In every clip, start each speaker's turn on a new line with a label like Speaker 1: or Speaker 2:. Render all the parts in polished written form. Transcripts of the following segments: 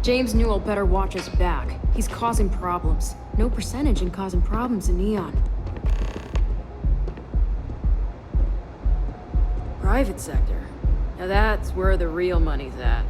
Speaker 1: James Newell better watch his back. He's causing problems. No percentage in causing problems in Neon. Private sector. Now that's where the real money's at.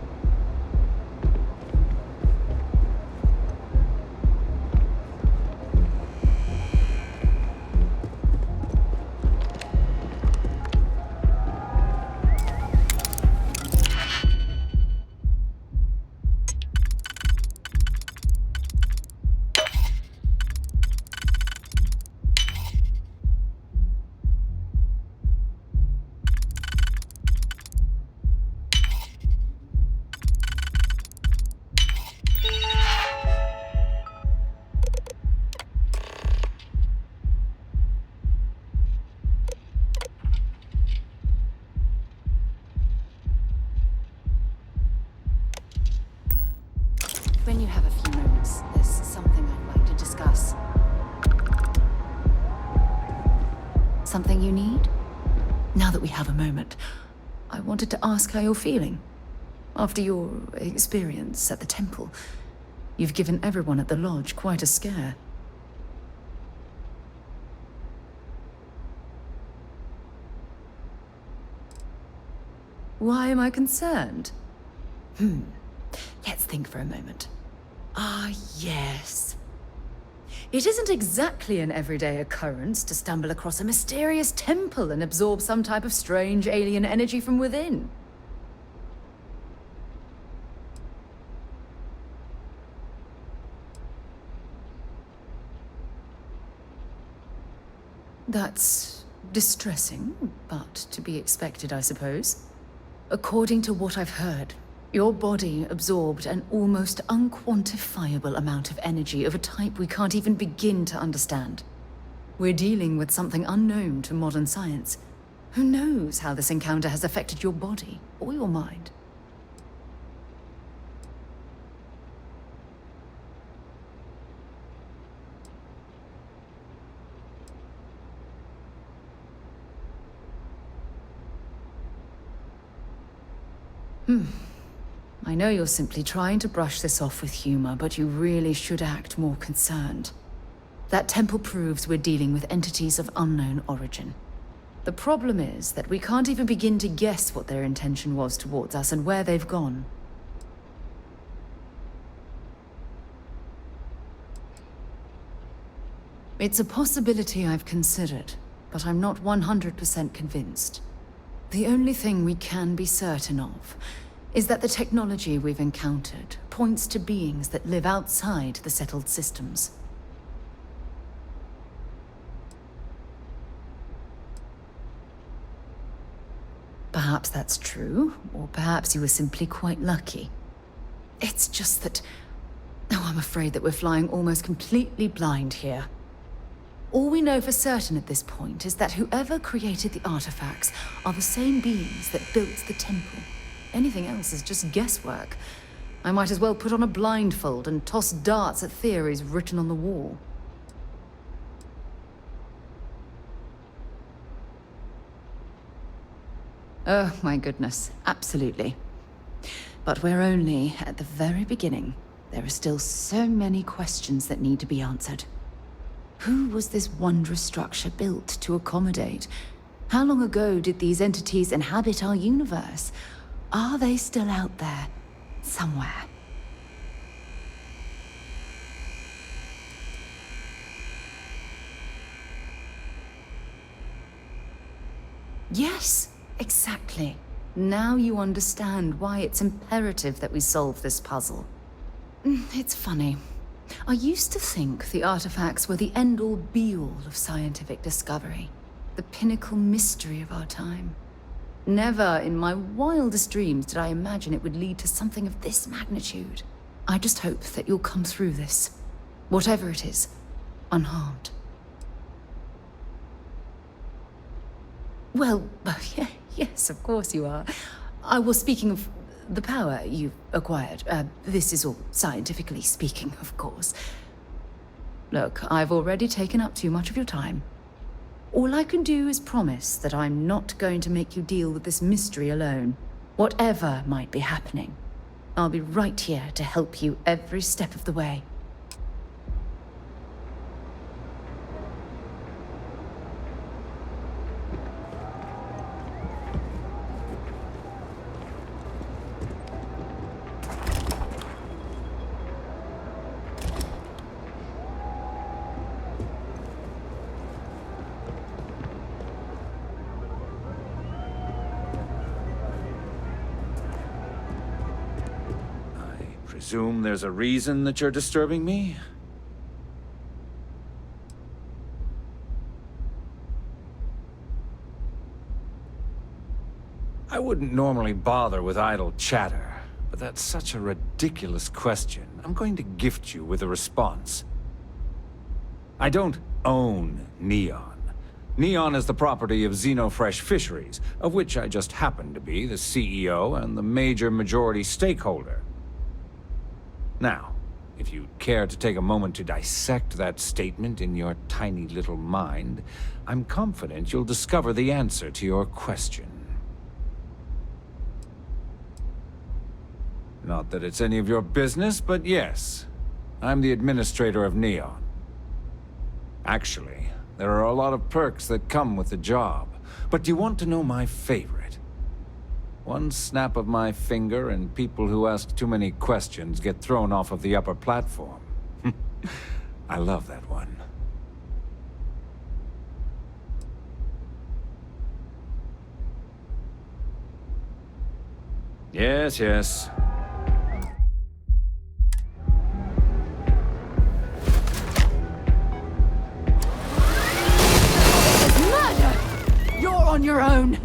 Speaker 2: When you have a few moments, there's something I'd like to discuss. Something you need? Now that we have a moment, I wanted to ask how you're feeling. After your experience at the temple, you've given everyone at the lodge quite a scare. Why am I concerned? Let's think for a moment. Ah, yes. It isn't exactly an everyday occurrence to stumble across a mysterious temple and absorb some type of strange alien energy from within. That's distressing, but to be expected, I suppose. According to what I've heard, your body absorbed an almost unquantifiable amount of energy of a type we can't even begin to understand. We're dealing with something unknown to modern science. Who knows how this encounter has affected your body or your mind? I know you're simply trying to brush this off with humor, but you really should act more concerned. That temple proves we're dealing with entities of unknown origin. The problem is that we can't even begin to guess what their intention was towards us and where they've gone. It's a possibility I've considered, but I'm not 100% convinced. The only thing we can be certain of is that the technology we've encountered points to beings that live outside the settled systems. Perhaps that's true, or perhaps you were simply quite lucky. It's just that... Oh, I'm afraid that we're flying almost completely blind here. All we know for certain at this point is that whoever created the artifacts are the same beings that built the temple. Anything else is just guesswork. I might as well put on a blindfold and toss darts at theories written on the wall. Oh, my goodness. Absolutely. But we're only at the very beginning. There are still so many questions that need to be answered. Who was this wondrous structure built to accommodate? How long ago did these entities inhabit our universe? Are they still out there, somewhere? Yes, exactly. Now you understand why it's imperative that we solve this puzzle. It's funny. I used to think the artifacts were the end-all be-all of scientific discovery, the pinnacle mystery of our time. Never in my wildest dreams did I imagine it would lead to something of this magnitude. I just hope that you'll come through this, whatever it is, unharmed. Well, yeah, yes, of course you are. I was speaking of the power you've acquired. This is all scientifically speaking, of course. Look, I've already taken up too much of your time. All I can do is promise that I'm not going to make you deal with this mystery alone, whatever might be happening. I'll be right here to help you every step of the way.
Speaker 3: Presume there's a reason that you're disturbing me? I wouldn't normally bother with idle chatter, but that's such a ridiculous question. I'm going to gift you with a response. I don't own Neon. Neon is the property of Xenofresh Fisheries, of which I just happen to be the CEO and the major majority stakeholder. Now, if you'd care to take a moment to dissect that statement in your tiny little mind, I'm confident you'll discover the answer to your question. Not that it's any of your business, but yes, I'm the administrator of Neon. Actually, there are a lot of perks that come with the job, but do you want to know my favorite? One snap of my finger and people who ask too many questions get thrown off of the upper platform. I love that one. Yes, yes.
Speaker 2: Murder! You're on your own!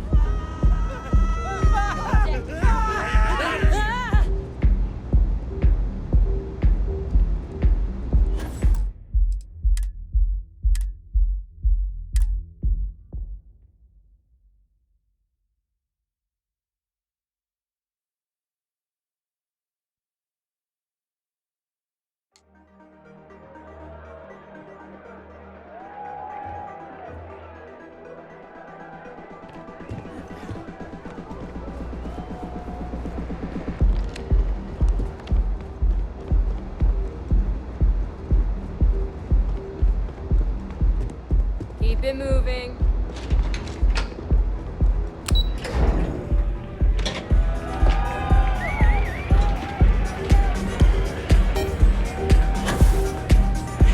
Speaker 1: Keep it moving.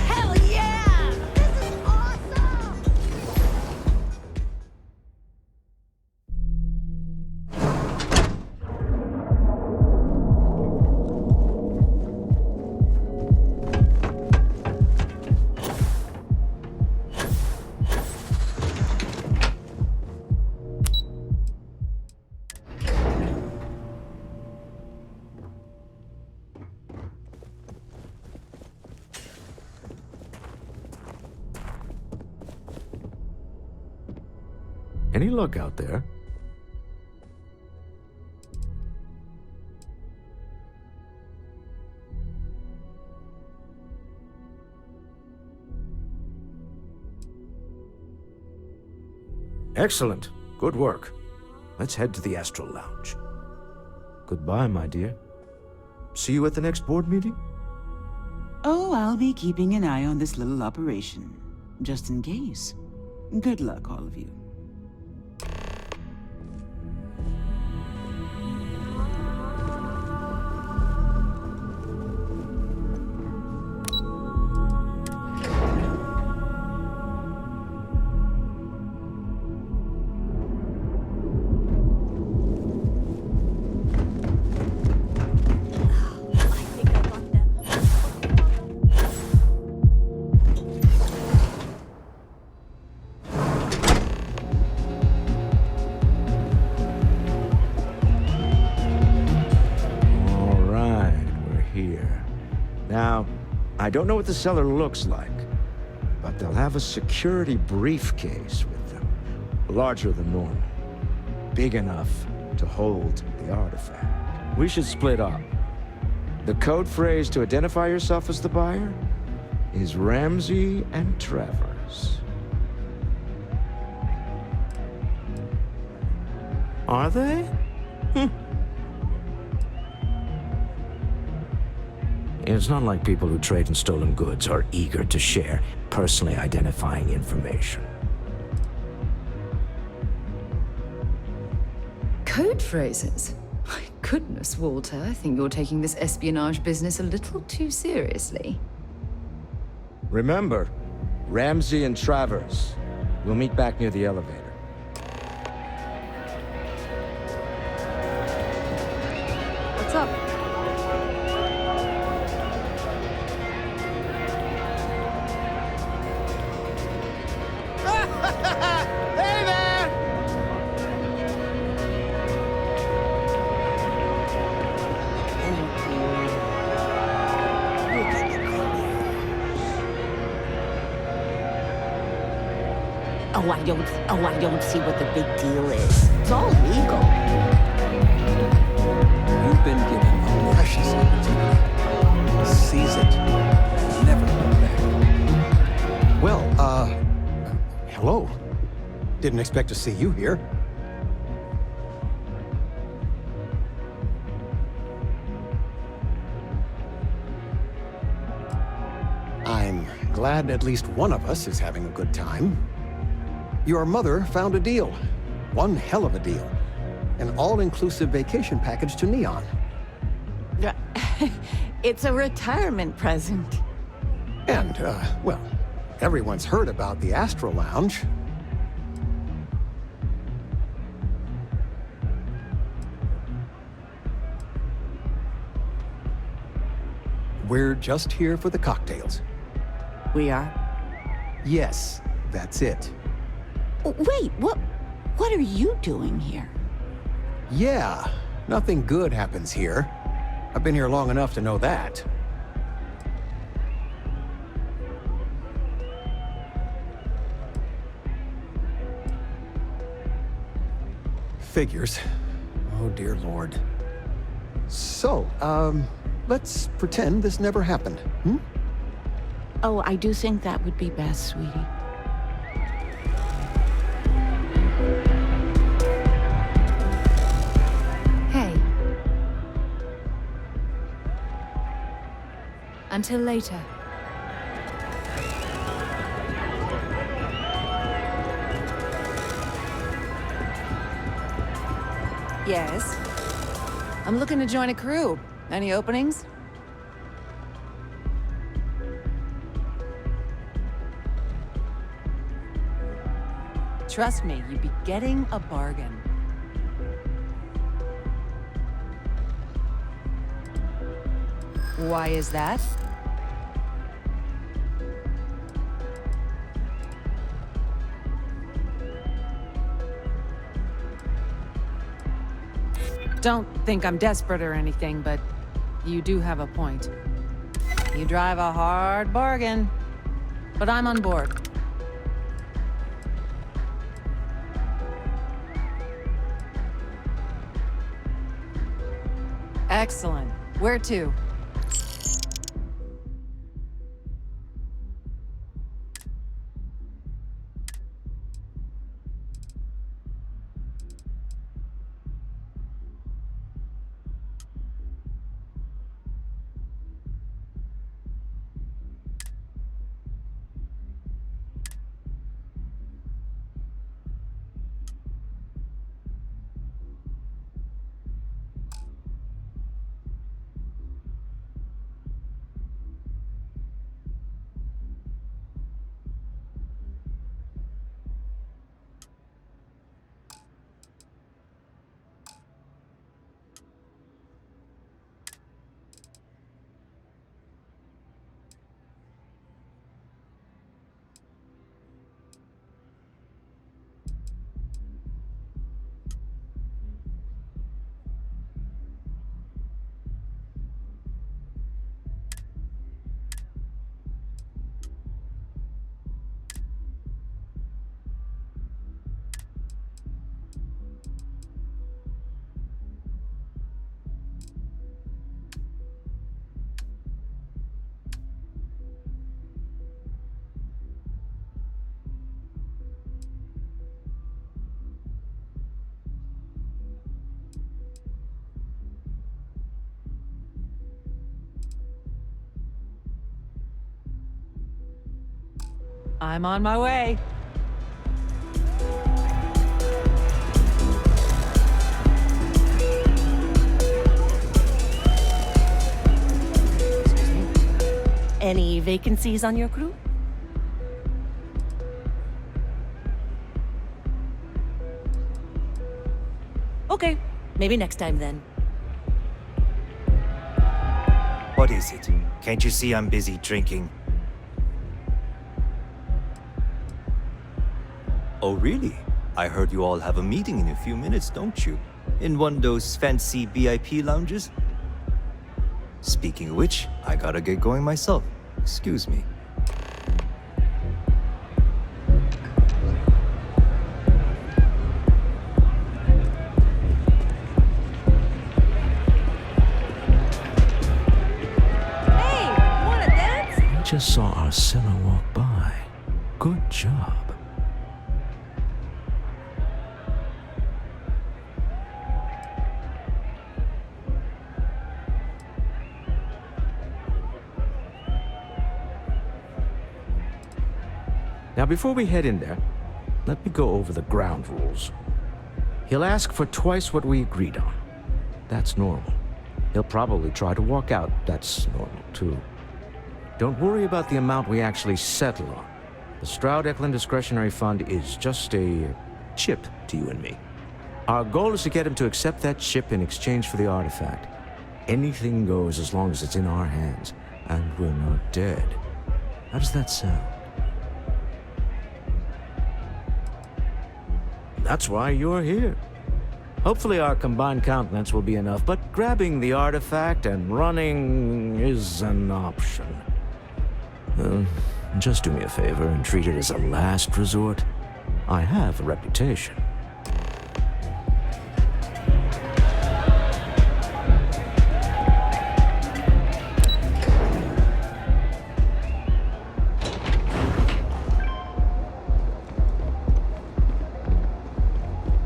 Speaker 2: Hell yeah! This is awesome!
Speaker 4: Any luck out there? Excellent. Good work. Let's head to the Astral Lounge. Goodbye, my dear. See you at the next board meeting?
Speaker 5: Oh, I'll be keeping an eye on this little operation, just in case. Good luck, all of you.
Speaker 4: I don't know what the cellar looks like, but they'll have a security briefcase with them, larger than normal, big enough to hold the artifact. We should split up. The code phrase to identify yourself as the buyer is Ramsey and Travers. Are they? It's not like people who trade in stolen goods are eager to share personally identifying information.
Speaker 2: Code phrases? My goodness, Walter, I think you're taking this espionage business a little too seriously.
Speaker 4: Remember, Ramsey and Travers. We'll meet back near the elevator.
Speaker 1: What's up?
Speaker 6: Hey there!
Speaker 7: I don't see what the big deal is. It's all legal.
Speaker 6: You've been given a precious opportunity. Seize it. Never look back. Well, hello. Didn't expect to see you here. I'm glad at least one of us is having a good time. Your mother found a deal. One hell of a deal. An all-inclusive vacation package to Neon.
Speaker 7: It's a retirement present.
Speaker 6: And, well, everyone's heard about the Astro Lounge. We're just here for the cocktails.
Speaker 7: We are?
Speaker 6: Yes, that's it.
Speaker 7: Wait, what are you doing here?
Speaker 6: Yeah, nothing good happens here. I've been here long enough to know that. Figures. Oh, dear Lord. So, let's pretend this never happened, hmm?
Speaker 7: Oh, I do think that would be best, sweetie.
Speaker 2: Hey. Until later.
Speaker 8: Yes. I'm looking to join a crew. Any openings? Trust me, you'd be getting a bargain. Why is that? Don't think I'm desperate or anything, but you do have a point. You drive a hard bargain, but I'm on board. Excellent. Where to? I'm on my way.
Speaker 7: Any vacancies on your crew? Okay, maybe next time then.
Speaker 9: What is it? Can't you see I'm busy drinking? Oh, really? I heard you all have a meeting in a few minutes, don't you? In one of those fancy VIP lounges? Speaking of which, I gotta get going myself. Excuse me.
Speaker 4: Just saw our sinner walk by. Good job. Now, before we head in there, let me go over the ground rules. He'll ask for twice what we agreed on. That's normal. He'll probably try to walk out. That's normal, too. Don't worry about the amount we actually settle on. The Stroud-Eklund Discretionary Fund is just a chip to you and me. Our goal is to get him to accept that chip in exchange for the artifact. Anything goes as long as it's in our hands, and we're not dead. How does that sound? That's why you're here. Hopefully our combined countenance will be enough, but grabbing the artifact and running is an option. Just do me a favor and treat it as a last resort. I have a reputation.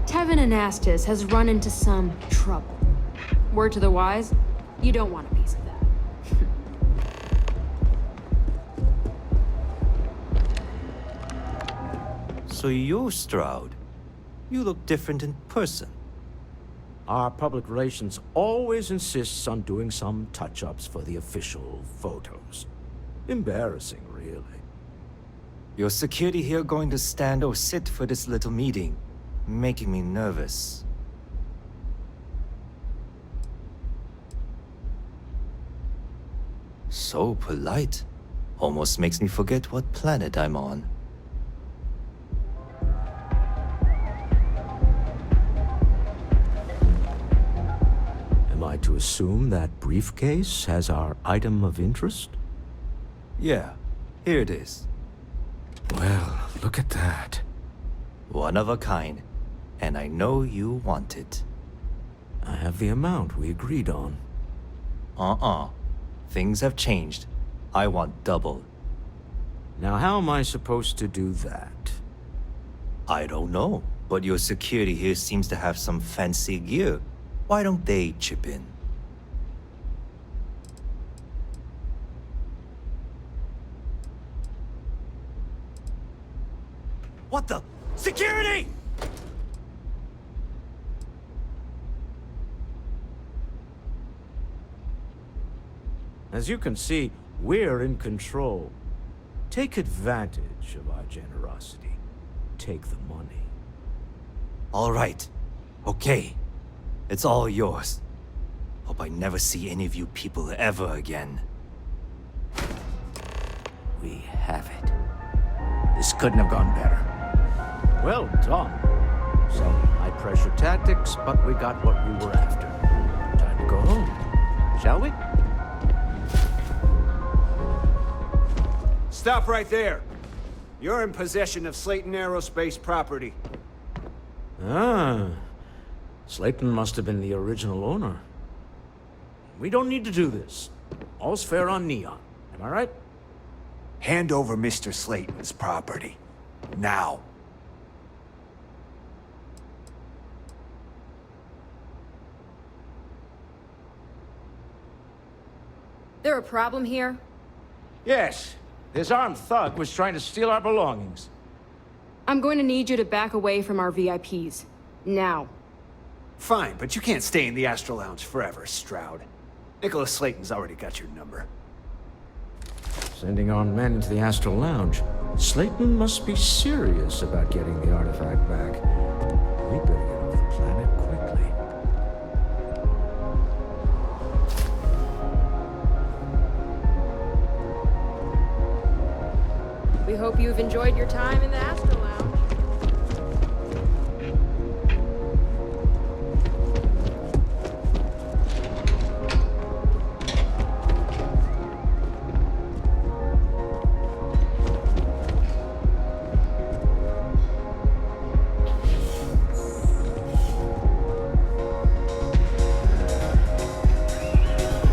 Speaker 1: Tevin Anastas has run into some trouble. Word to the wise, you don't want a piece of that.
Speaker 9: So you're Stroud. You look different in person.
Speaker 4: Our public relations always insists on doing some touch-ups for the official photos. Embarrassing, really.
Speaker 9: Your security here going to stand or sit for this little meeting, making me nervous. So polite. Almost makes me forget what planet I'm on.
Speaker 4: Am I to assume that briefcase has our item of interest?
Speaker 9: Yeah, here it is.
Speaker 4: Well, look at that.
Speaker 9: One of a kind. And I know you want it.
Speaker 4: I have the amount we agreed on.
Speaker 9: Things have changed. I want double.
Speaker 4: Now, how am I supposed to do that?
Speaker 9: I don't know, but your security here seems to have some fancy gear. Why don't they chip in? What the? Security!
Speaker 4: As you can see, we're in control. Take advantage of our generosity. Take the money.
Speaker 9: All right. Okay. It's all yours. Hope I never see any of you people ever again.
Speaker 4: We have it. This couldn't have gone better. Well done. Some high-pressure tactics, but we got what we were after. Time to go home, shall we?
Speaker 10: Stop right there. You're in possession of Slayton Aerospace property.
Speaker 4: Ah. Slayton must have been the original owner. We don't need to do this. All's fair on Neon. Am I right?
Speaker 10: Hand over Mr. Slayton's property. Now.
Speaker 1: There a problem here?
Speaker 10: Yes.
Speaker 4: This armed thug was trying to steal our belongings.
Speaker 1: I'm going to need you to back away from our VIPs. Now.
Speaker 10: Fine, but you can't stay in the Astral Lounge forever, Stroud. Nicholas Slayton's already got your number.
Speaker 4: Sending armed men into the Astral Lounge. Slayton must be serious about getting the artifact back. We better get off the planet quickly.
Speaker 1: We hope you've enjoyed your time in the Astro Lounge.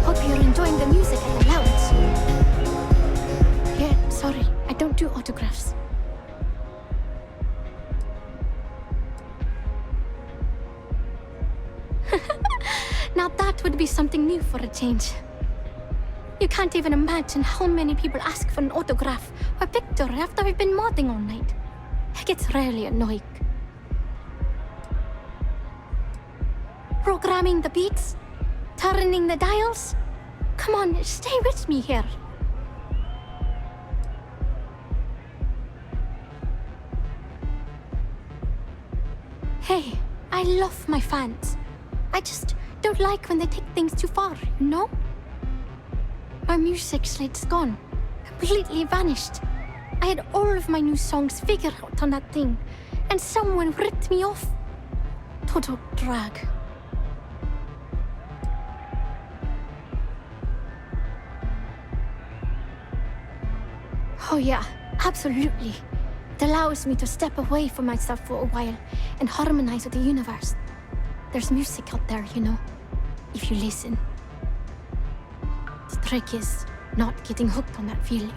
Speaker 11: Hope you're enjoying the music at the lounge. Yeah, sorry, I don't do autographs. Now that would be something new for a change. You can't even imagine how many people ask for an autograph or picture after we've been modding all night. It gets really annoying. Programming the beats? Turning the dials? Come on, stay with me here. Hey, I love my fans. I just don't like when they take things too far, you know? My music slate's gone. Completely vanished. I had all of my new songs figured out on that thing, and someone ripped me off. Total drag. Oh yeah, absolutely. It allows me to step away from myself for a while and harmonize with the universe. There's music out there, you know, if you listen. The trick is not getting hooked on that feeling.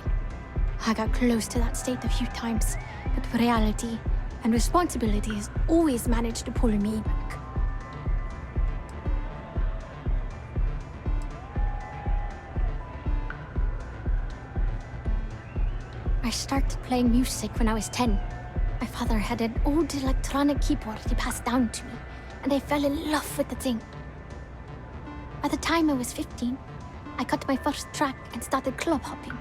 Speaker 11: I got close to that state a few times, but reality and responsibility has always managed to pull me back. I started playing music when I was 10. My father had an old electronic keyboard he passed down to me, and I fell in love with the thing. By the time I was 15, I got my first track and started club hopping.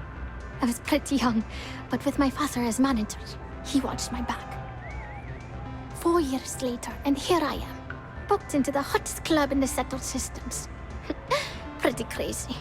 Speaker 11: I was pretty young, but with my father as manager, he watched my back. 4 years later, and here I am, booked into the hottest club in the settled systems. Pretty crazy.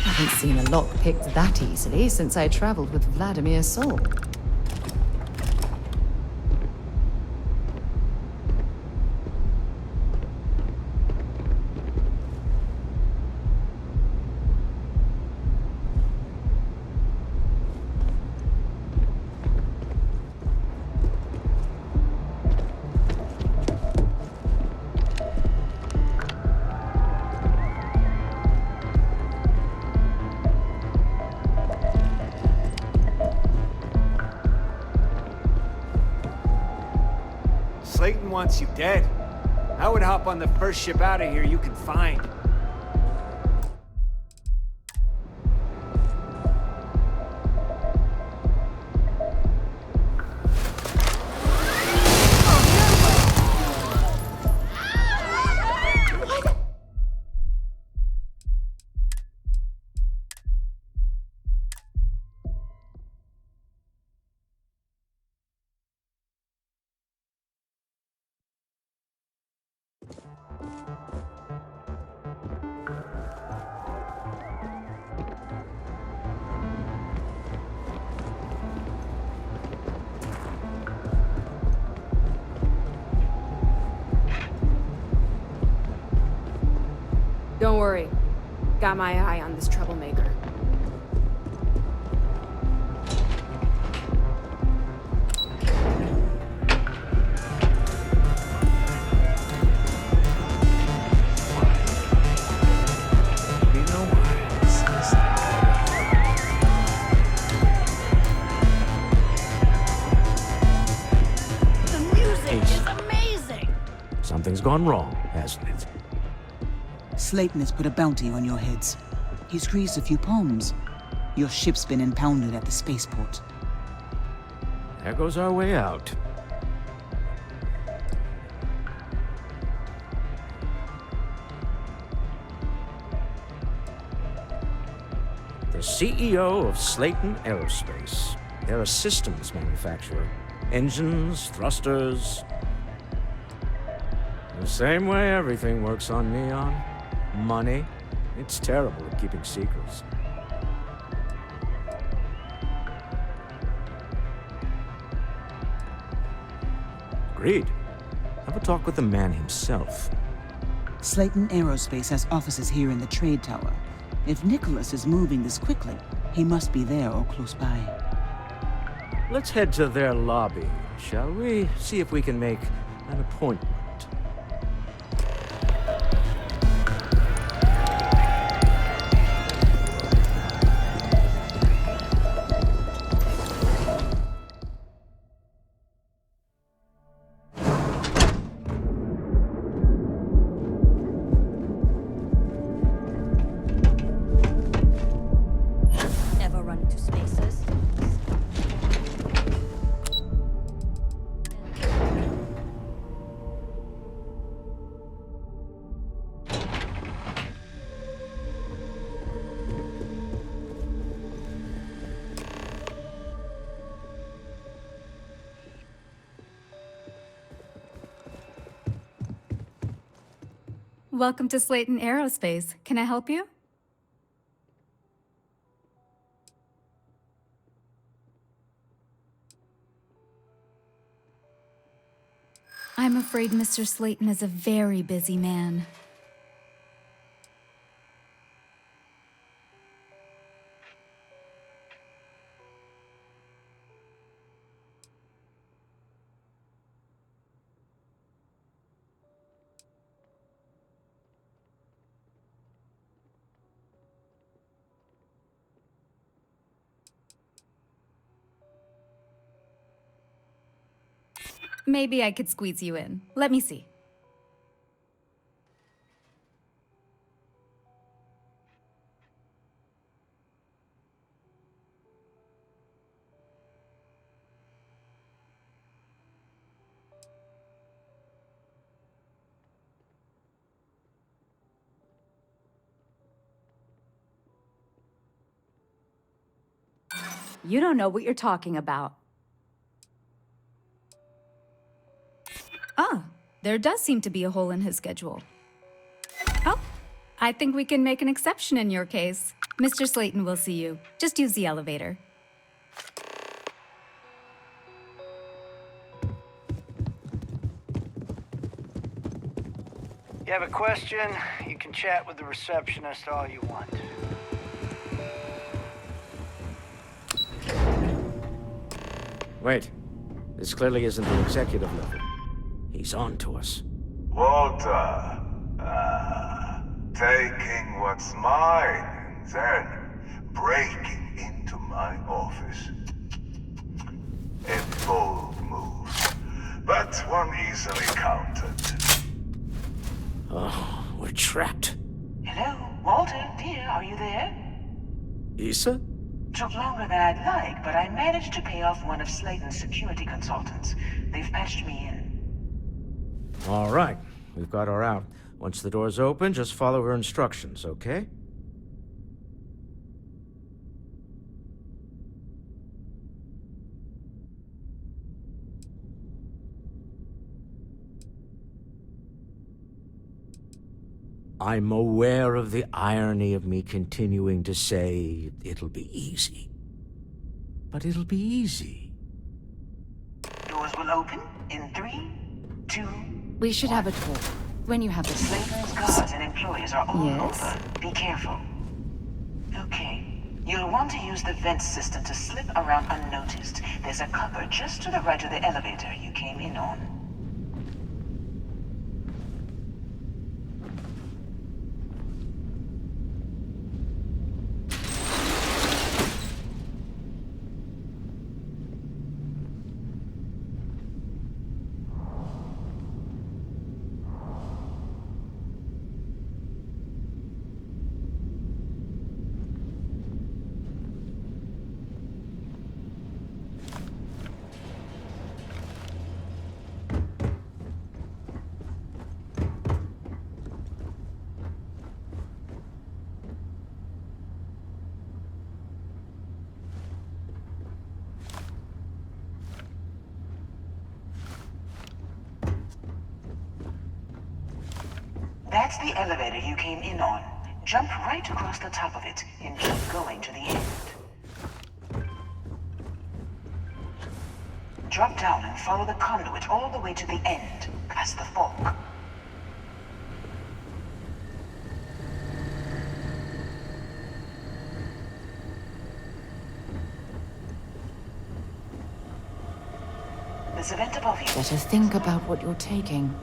Speaker 2: I haven't seen a lock picked that easily since I traveled with Vladimir's soul.
Speaker 10: Slayton wants you dead. I would hop on the first ship out of here you can find.
Speaker 1: Don't worry. Got my eye on this troublemaker.
Speaker 4: Something's gone wrong, hasn't it?
Speaker 5: Slayton has put a bounty on your heads. He's greased a few palms. Your ship's been impounded at the spaceport.
Speaker 4: There goes our way out. The CEO of Slayton Aerospace. They're a systems manufacturer. Engines, thrusters. The same way everything works on Neon. Money. It's terrible at keeping secrets. Agreed. Have a talk with the man himself.
Speaker 5: Slayton Aerospace has offices here in the trade tower. If Nicholas is moving this quickly, he must be there or close by.
Speaker 4: Let's head to their lobby, shall we? See if we can make an appointment.
Speaker 7: Ever run into spaces?
Speaker 12: Welcome to Slayton Aerospace. Can I help you? I'm afraid Mr. Slayton is a very busy man. Maybe I could squeeze you in. Let me see. You don't know what you're talking about. Ah, there does seem to be a hole in his schedule. Oh, I think we can make an exception in your case. Mr. Slayton will see you. Just use the elevator.
Speaker 13: You have a question, you can chat with the receptionist all you want.
Speaker 4: Wait. This clearly isn't the executive level. He's on to us.
Speaker 14: Walter, taking what's mine and then breaking into my office. A bold move, but one easily countered.
Speaker 4: Oh, we're trapped.
Speaker 15: Hello, Walter, dear, are you there?
Speaker 4: Issa?
Speaker 15: Took longer than I'd like, but I managed to pay off one of Slayton's security consultants. They've patched me in.
Speaker 4: All right. We've got her out. Once the door's open, just follow her instructions, okay? I'm aware of the irony of me continuing to say it'll be easy. But it'll be easy.
Speaker 15: Doors will open in 3, 2...
Speaker 2: We should have a talk. when you have the
Speaker 15: Slayton's guards and employees are all
Speaker 2: Yes?
Speaker 15: over. Be careful. Okay. You'll want to use the vent system to slip around unnoticed. There's a cupboard just to the right of the elevator you came in on. That's the elevator you came in on. Jump right across the top of it and keep going to the end. Drop down and follow the conduit all the way to the end, past the fork. There's a vent above you.
Speaker 2: Better think about what you're taking.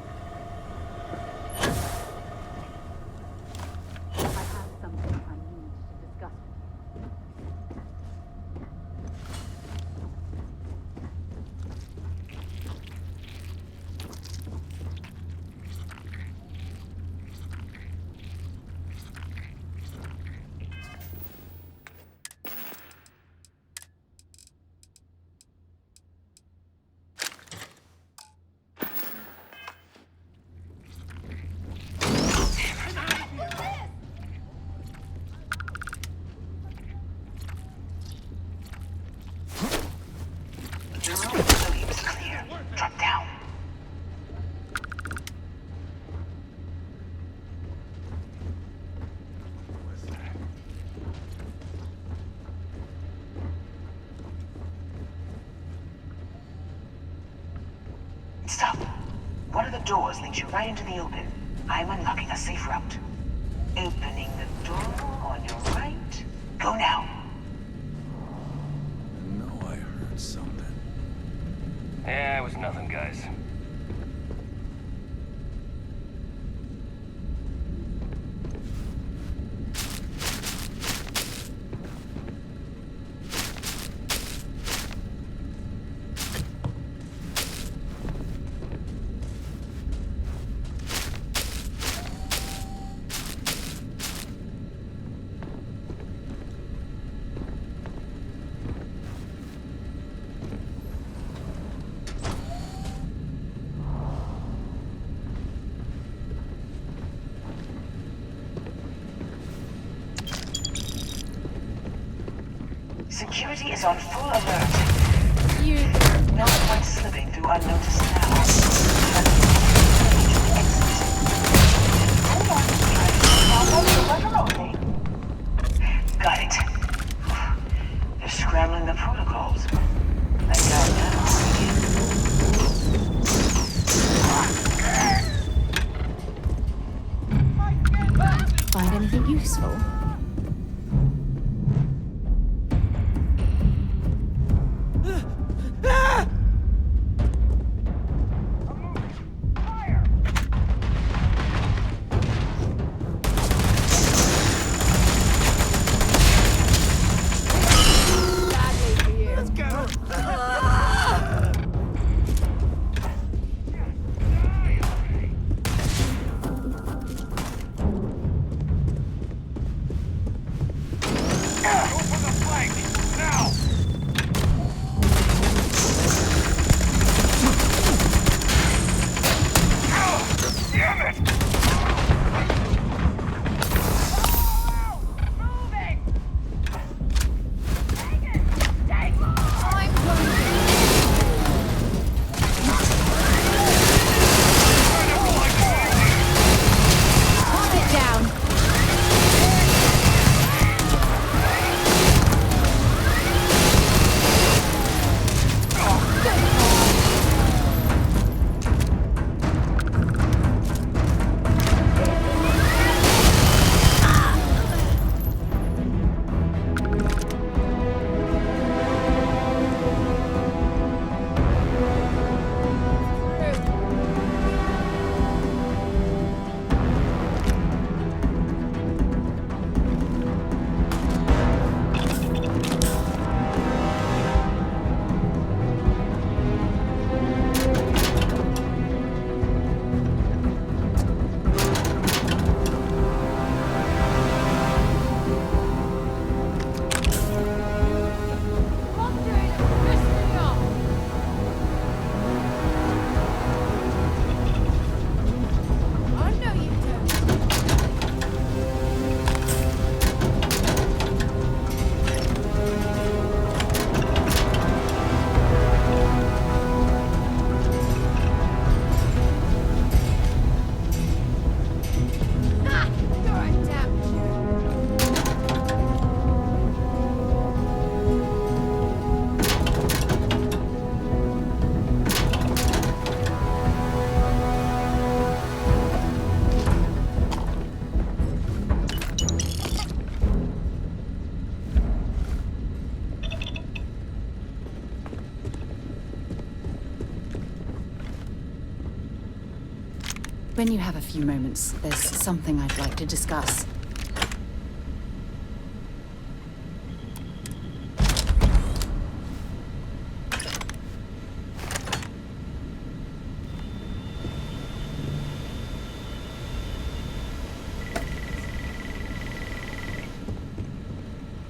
Speaker 15: Stop. One of the doors leads you right into the open. I'm unlocking a safe route. Opening the door on your right. Go now.
Speaker 3: I know I heard something.
Speaker 13: Yeah, it was nothing, guys.
Speaker 15: Security is on full alert. No point slipping through unnoticed now. Got it. They're scrambling the protocols. I got that.
Speaker 1: Find anything useful?
Speaker 2: When you have a few moments, there's something I'd like to discuss.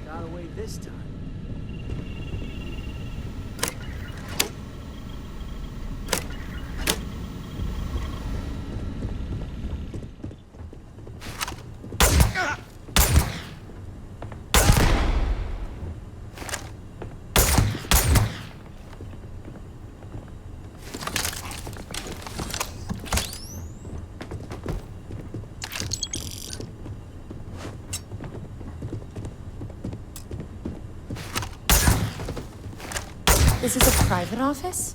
Speaker 10: Got away this time.
Speaker 1: This is a private office?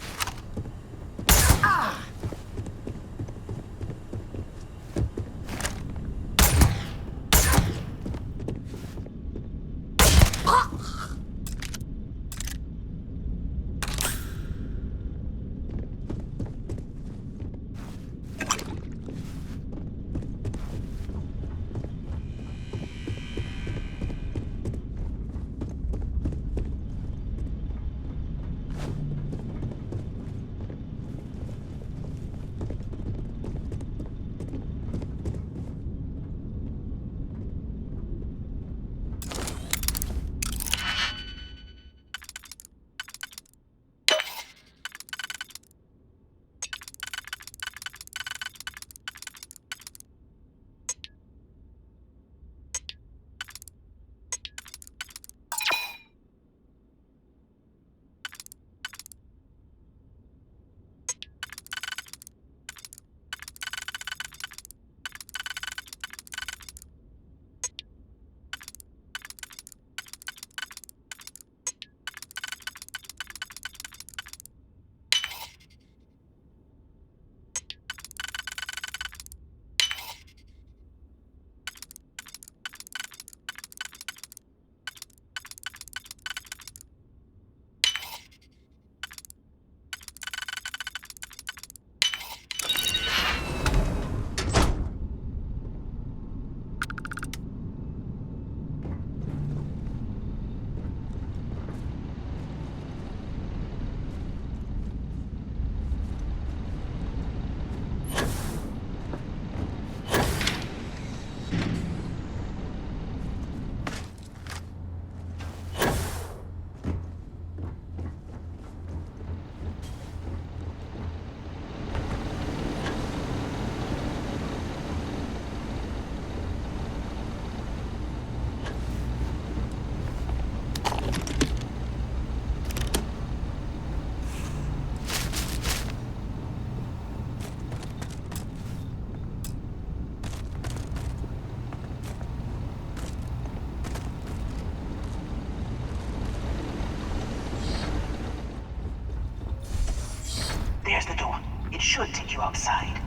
Speaker 15: There's the door. It should take you outside.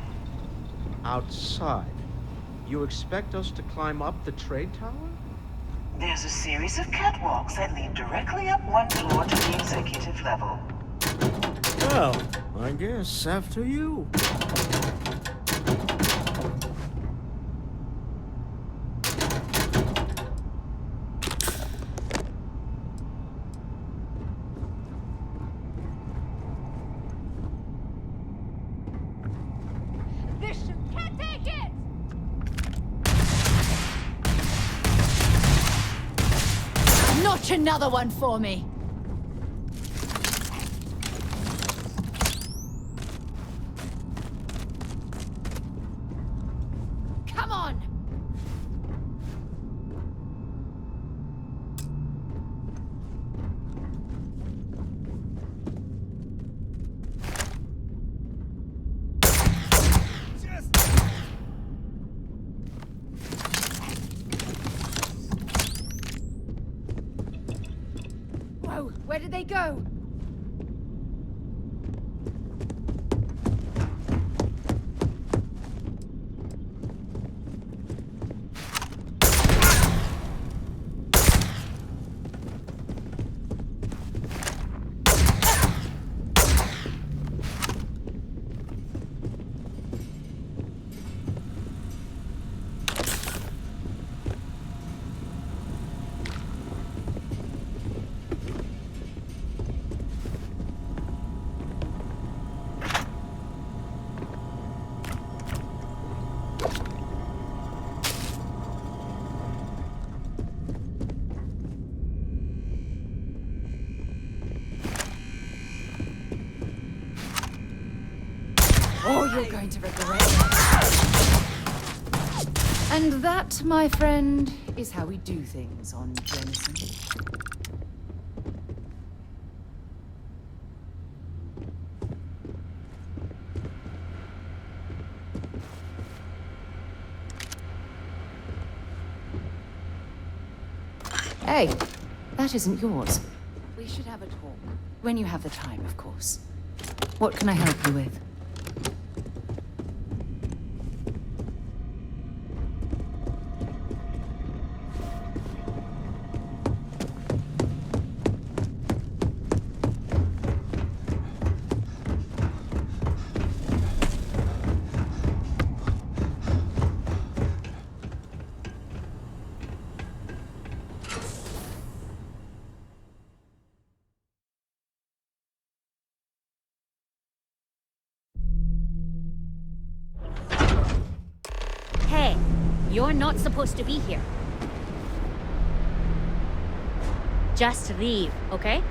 Speaker 4: Outside? You expect us to climb up the trade tower?
Speaker 15: There's a series of catwalks that lead directly up one floor to the executive level.
Speaker 4: Well, I guess after you.
Speaker 11: Can't take it!
Speaker 2: Not another one for me! Come on!
Speaker 1: Whoa, where did they go?
Speaker 2: You're going to regret it. And that, my friend, is how we do things on Jensen. Hey, that isn't yours. We should have a talk. When you have the time, of course. What can I help you with?
Speaker 16: Hey, you're not supposed to be here. Just leave, okay?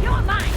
Speaker 16: You're mine!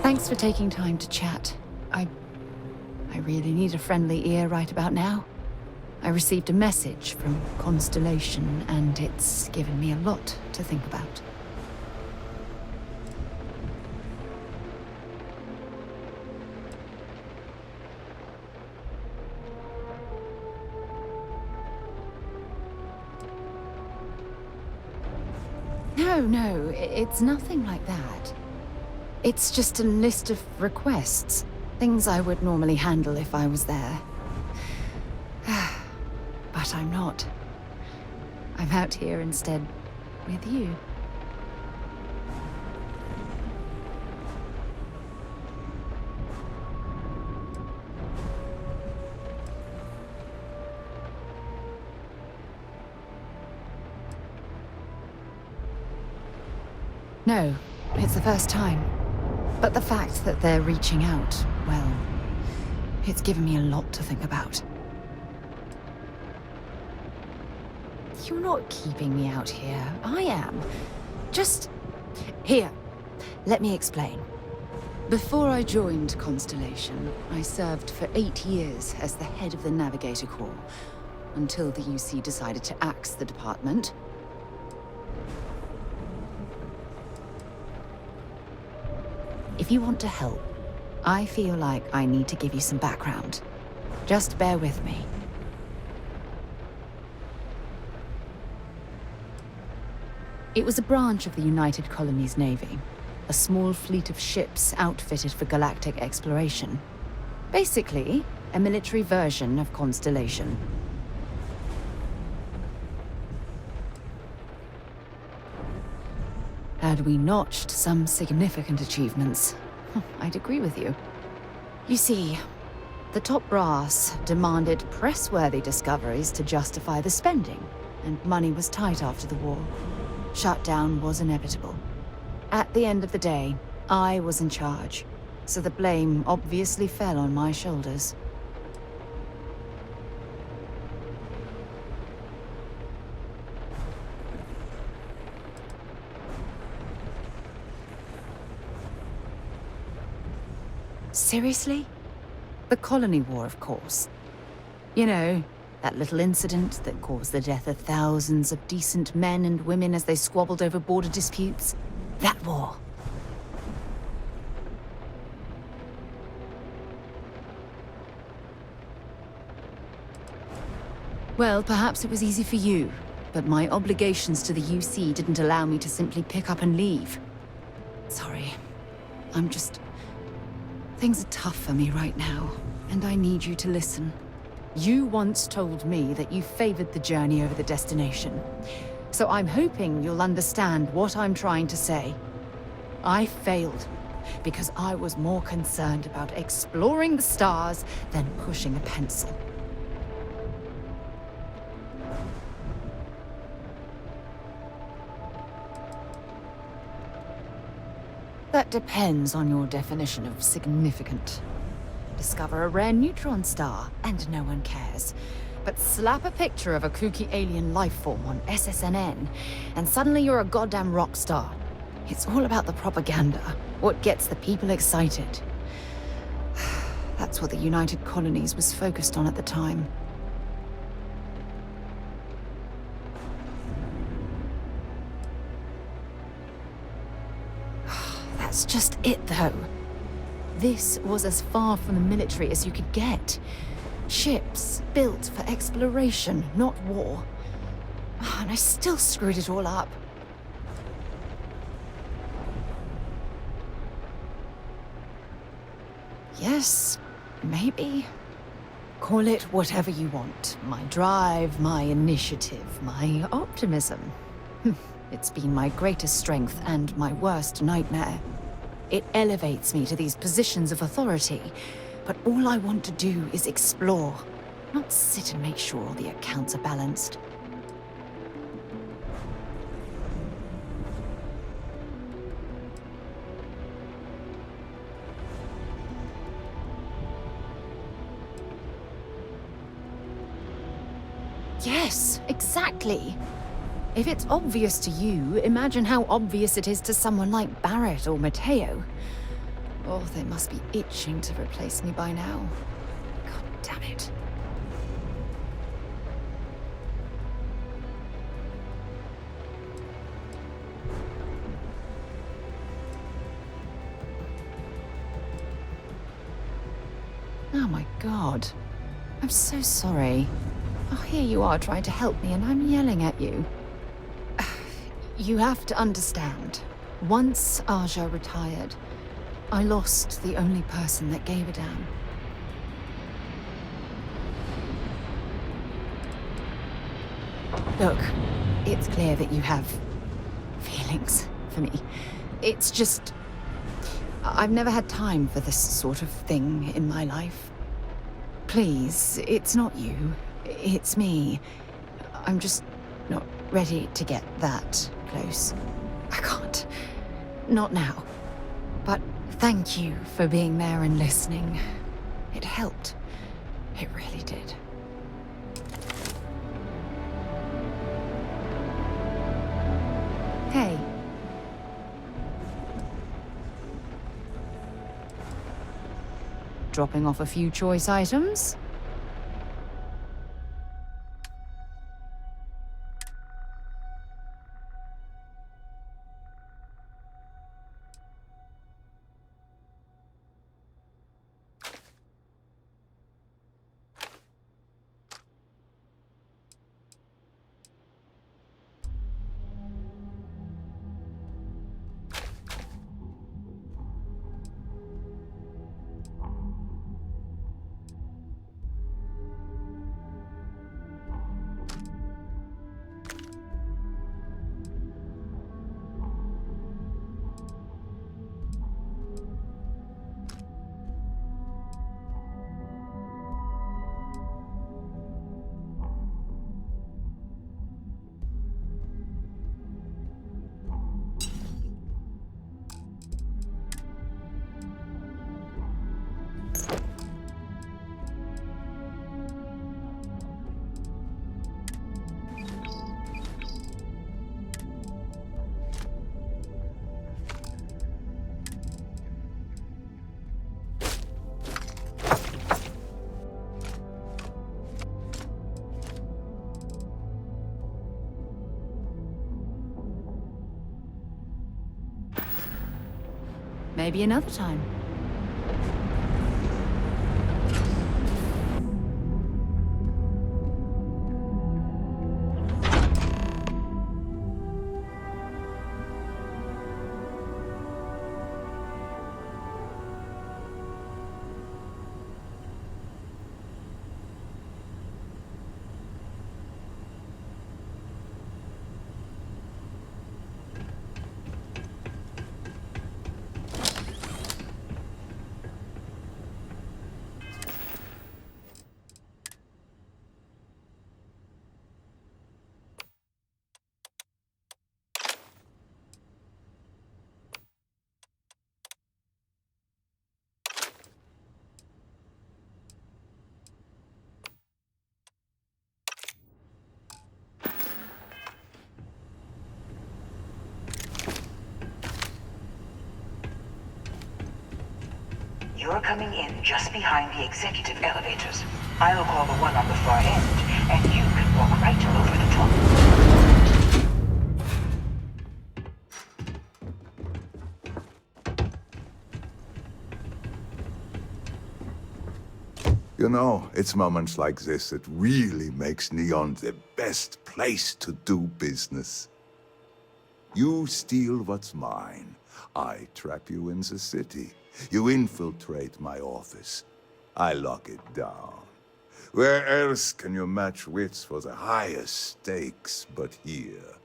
Speaker 2: Thanks for taking time to chat. I really need a friendly ear right about now. I received a message from Constellation, and it's given me a lot to think about. No, it's nothing like that. It's just a list of requests. Things I would normally handle if I was there. But I'm not. I'm out here instead with you. No, it's the first time. But the fact that they're reaching out, well, it's given me a lot to think about. You're not keeping me out here. I am. Just... Here, let me explain. Before I joined Constellation, I served for 8 years as the head of the Navigator Corps, until the UC decided to axe the department. If you want to help, I feel like I need to give you some background. Just bear with me. It was a branch of the United Colonies Navy, a small fleet of ships outfitted for galactic exploration. Basically, a military version of Constellation. Had we notched some significant achievements, I'd agree with you. You see, the top brass demanded press-worthy discoveries to justify the spending, and money was tight after the war. Shutdown was inevitable. At the end of the day, I was in charge, so the blame obviously fell on my shoulders. Seriously? The Colony War, of course. You know, that little incident that caused the death of thousands of decent men and women as they squabbled over border disputes. That war. Well, perhaps it was easy for you, but my obligations to the UC didn't allow me to simply pick up and leave. Sorry. Things are tough for me right now, and I need you to listen. You once told me that you favored the journey over the destination, so I'm hoping you'll understand what I'm trying to say. I failed because I was more concerned about exploring the stars than pushing a pencil. That depends on your definition of significant. Discover a rare neutron star, and no one cares. But slap a picture of a kooky alien life form on SSNN, and suddenly you're a goddamn rock star. It's all about the propaganda, what gets the people excited. That's what the United Colonies was focused on at the time. That's just it, though. This was as far from the military as you could get. Ships built for exploration, not war. And I still screwed it all up. Yes, maybe. Call it whatever you want. My drive, my initiative, my optimism. It's been my greatest strength and my worst nightmare. It elevates me to these positions of authority, but all I want to do is explore, not sit and make sure all the accounts are balanced. Yes, exactly. If it's obvious to you, imagine how obvious it is to someone like Barrett or Mateo. Oh, they must be itching to replace me by now. God damn it. Oh my God. I'm so sorry. Oh, here you are trying to help me and I'm yelling at you. You have to understand. Once Aja retired, I lost the only person that gave a damn. Look, it's clear that you have feelings for me. It's just... I've never had time for this sort of thing in my life. Please, it's not you. It's me. I'm just not ready to get that close. I can't. Not now. But thank you for being there and listening. It helped. It really did. Hey. Dropping off a few choice items? Maybe another time.
Speaker 15: You're coming in just behind the executive elevators. I'll call the one on the far end, and you can walk right over the top.
Speaker 14: You know, it's moments like this that really makes Neon the best place to do business. You steal what's mine. I trap you in the city. You infiltrate my office. I lock it down. Where else can you match wits for the highest stakes but here?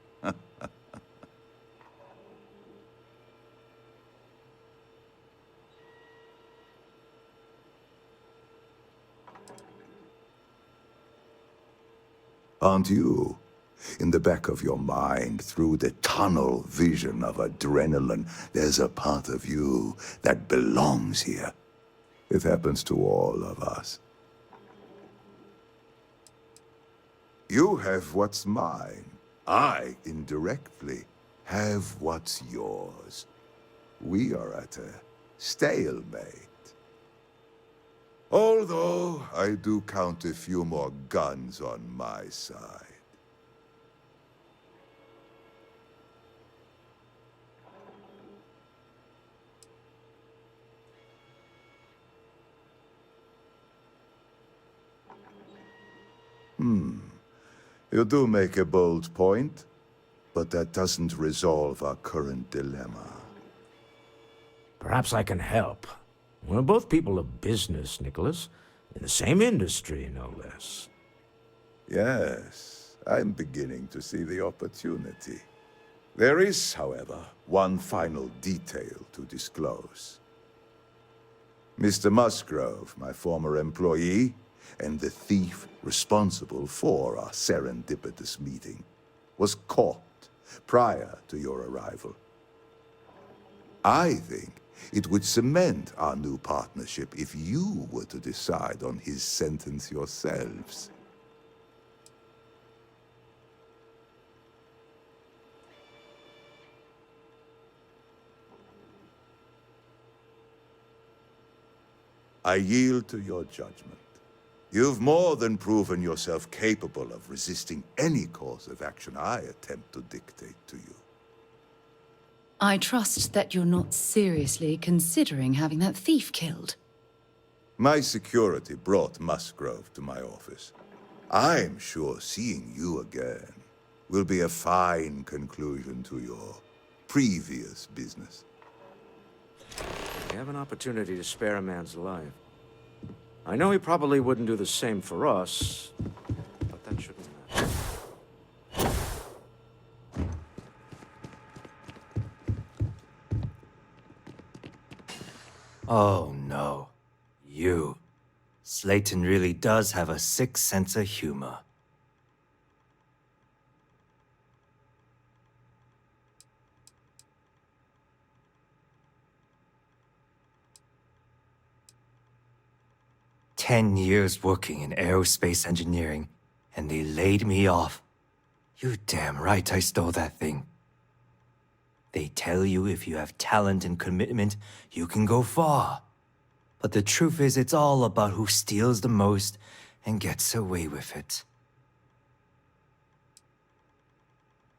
Speaker 14: Aren't you? In the back of your mind, through the tunnel vision of adrenaline, there's a part of you that belongs here. It happens to all of us. You have what's mine. I, indirectly, have what's yours. We are at a Stalemate. Although I do count a few more guns on my side. You do make a bold point, but that doesn't resolve our current dilemma.
Speaker 4: Perhaps I can help. We're both people of business, Nicholas. In the same industry, no less.
Speaker 14: Yes, I'm beginning to see the opportunity. There is, however, one final detail to disclose. Mr. Musgrove, my former employee, and the thief responsible for our serendipitous meeting, was caught prior to your arrival. I think it would cement our new partnership if you were to decide on his sentence yourselves. I yield to your judgment. You've more than proven yourself capable of resisting any course of action I attempt to dictate to you.
Speaker 2: I trust that you're not seriously considering having that thief killed.
Speaker 14: My security brought Musgrove to my office. I'm sure seeing you again will be a fine conclusion to your previous business.
Speaker 4: We have an opportunity to spare a man's life. I know he probably wouldn't do the same for us, but that shouldn't matter.
Speaker 9: Oh no. You. Slayton really does have a sick sense of humor. "10 years working in aerospace engineering, and they laid me off. You damn right I stole that thing. They tell you if you have talent and commitment, you can go far. But the truth is, it's all about who steals the most and gets away with it.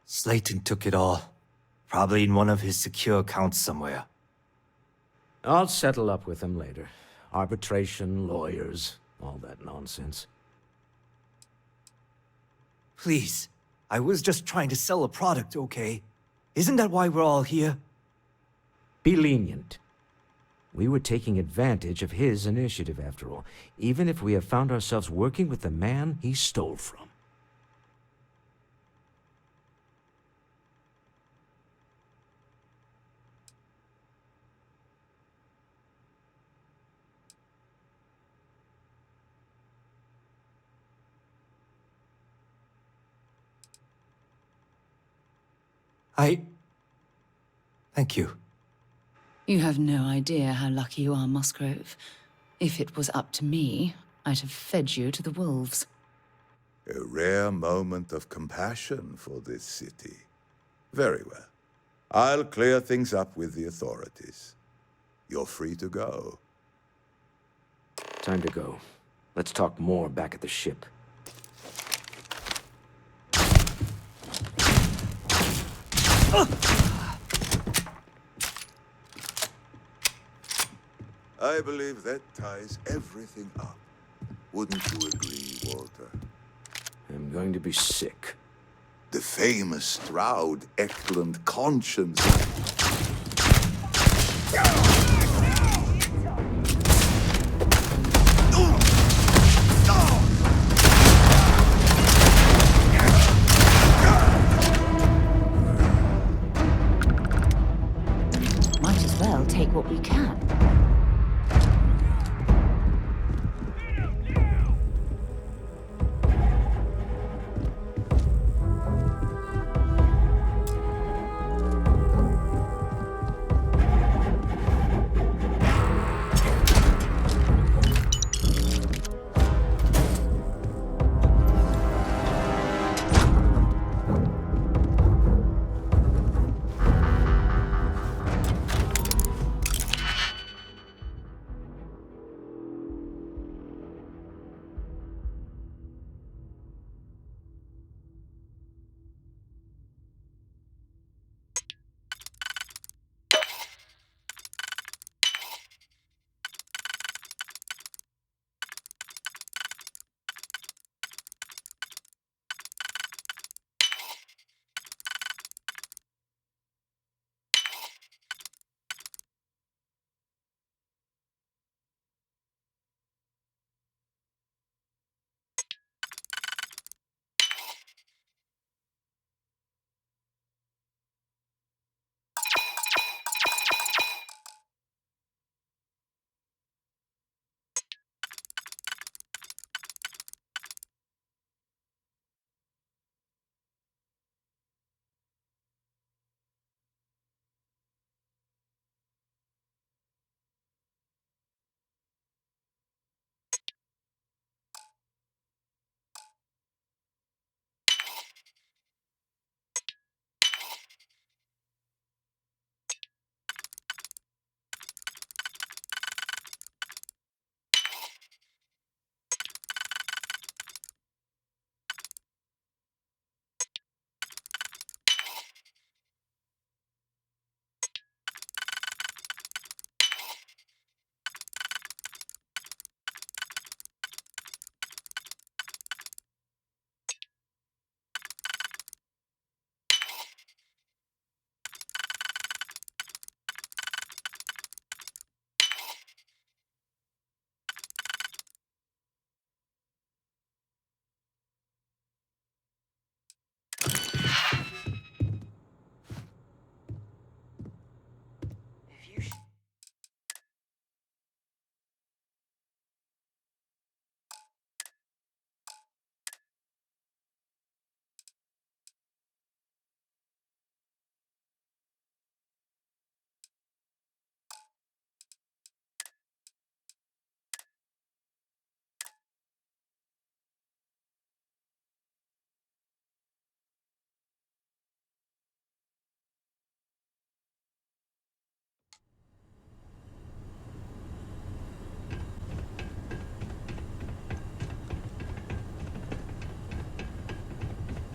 Speaker 9: Slayton took it all. Probably in one of his secure accounts somewhere.
Speaker 4: I'll settle up with him later. Arbitration, lawyers, all that nonsense.
Speaker 9: Please, I was just trying to sell a product, okay? Isn't that why we're all here?
Speaker 4: Be lenient. We were taking advantage of his initiative, after all, even if we have found ourselves working with the man he stole from.
Speaker 9: Thank you.
Speaker 2: You have no idea how lucky you are, Musgrove. If it was up to me, I'd have fed you to the wolves.
Speaker 14: A rare moment of compassion for this city. Very well. I'll clear things up with the authorities. You're free to go.
Speaker 4: Time to go. Let's talk more back at the ship.
Speaker 14: I believe that ties everything up. Wouldn't you agree, Walter?
Speaker 4: I'm going to be sick.
Speaker 14: The famous Stroud Eklund conscience.
Speaker 7: Might as well take what we can.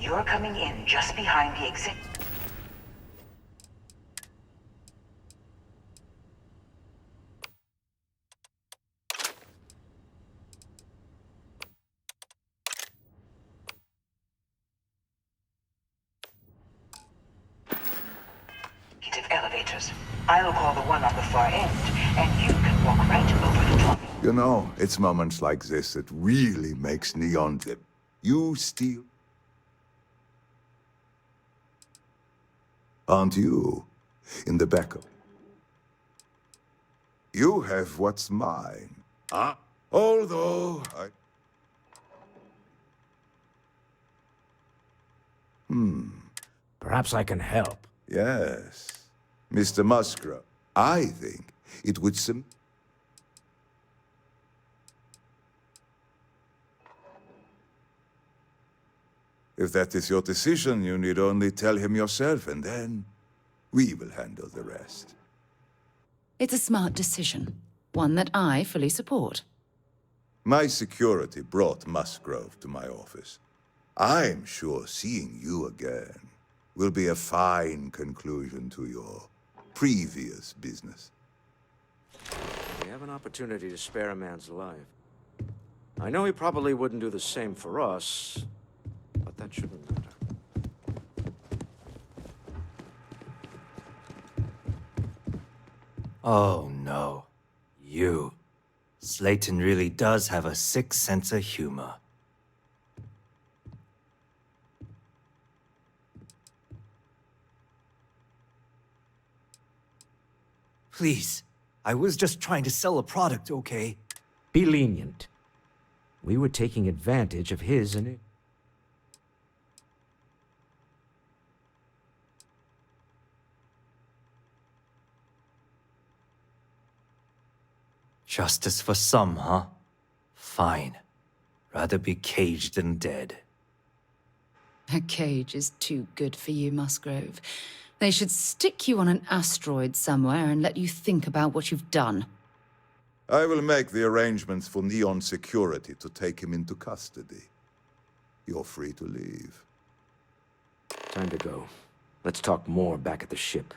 Speaker 15: You're coming in just behind the exit. Elevators. I'll call the one on the far end, and you can walk right over the top.
Speaker 14: You know, it's moments like this that really makes Neon the... You steal... Aren't you? In the back of... You have what's mine. Huh? Although I...
Speaker 4: Perhaps I can help.
Speaker 14: Yes. Mr. Musgrove, I think it would If that is your decision, you need only tell him yourself, and then we will handle the rest.
Speaker 2: It's a smart decision, one that I fully support.
Speaker 14: My security brought Musgrove to my office. I'm sure seeing you again will be a fine conclusion to your previous business.
Speaker 4: We have an opportunity to spare a man's life. I know he probably wouldn't do the same for us, but that shouldn't matter.
Speaker 9: Oh no. You. Slayton really does have a sick sense of humor. Please. I was just trying to sell a product, okay?
Speaker 4: Be lenient. We were taking advantage of his and...
Speaker 9: Justice for some, huh? Fine. Rather be caged than dead.
Speaker 2: A cage is too good for you, Musgrove. They should stick you on an asteroid somewhere and let you think about what you've done.
Speaker 14: I will make the arrangements for Neon Security to take him into custody. You're free to leave.
Speaker 4: Time to go. Let's talk more back at the ship.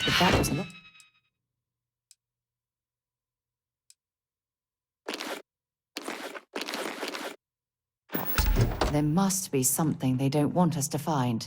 Speaker 2: But that was not... There must be something they don't want us to find.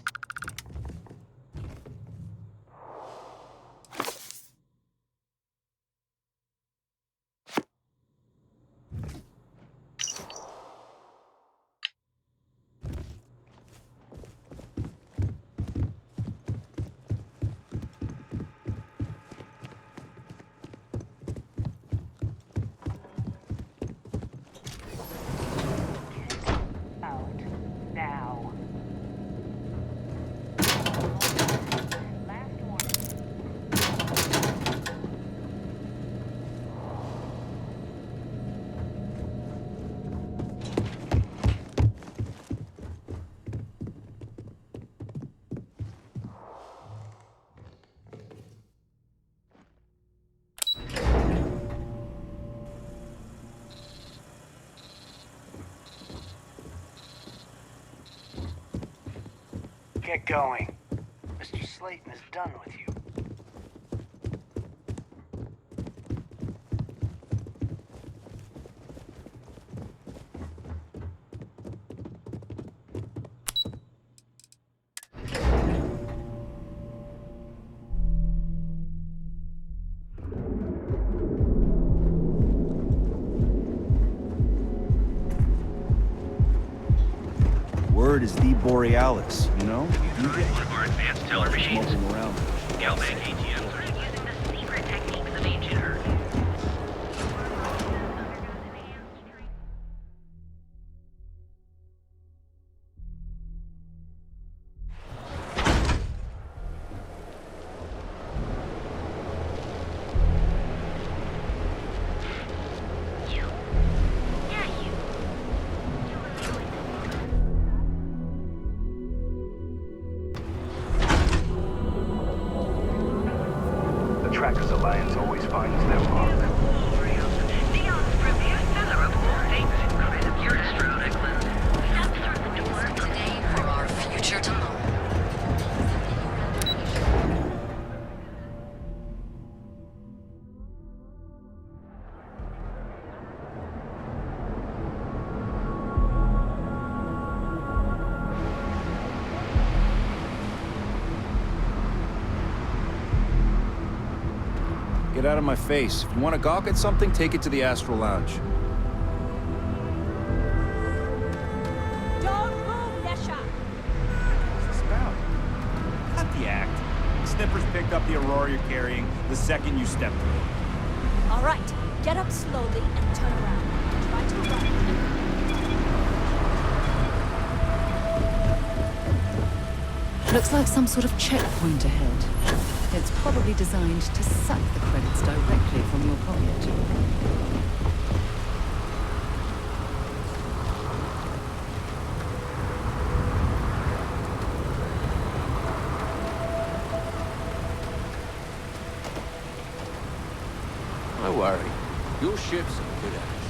Speaker 13: Get going. Mr. Slayton is done with you.
Speaker 17: Word is the Borealis, you know?
Speaker 18: One of our advanced teller machines.
Speaker 17: Smoking around.
Speaker 18: Galbank ATMs are using the secret techniques of ancient Earth.
Speaker 13: Trackers Alliance always finds their mark.
Speaker 18: Neon's premier seller of all things incredible. You're Stroud, Eklund. Step through the door today for our future tomorrow.
Speaker 17: Get out of my face. If you want to gawk at something, take it to the Astral Lounge.
Speaker 16: Don't move, Nesha!
Speaker 17: What's this about? Cut the act. Snippers picked up the Aurora you're carrying the second you stepped through.
Speaker 16: All right, get up slowly and turn around. Try to run.
Speaker 2: Looks like some sort of checkpoint ahead. It's probably designed to suck the credits directly from your pocket.
Speaker 3: Don't worry. Your ship's in good hands.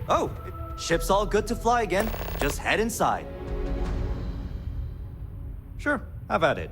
Speaker 9: Oh, ship's all good to fly again. Just head inside. Sure, have at it.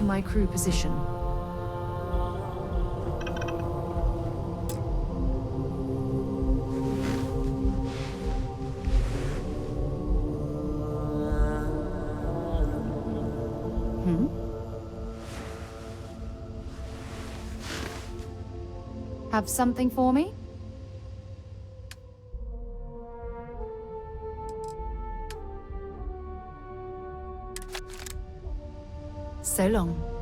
Speaker 2: to my crew position. Have something for me? So long.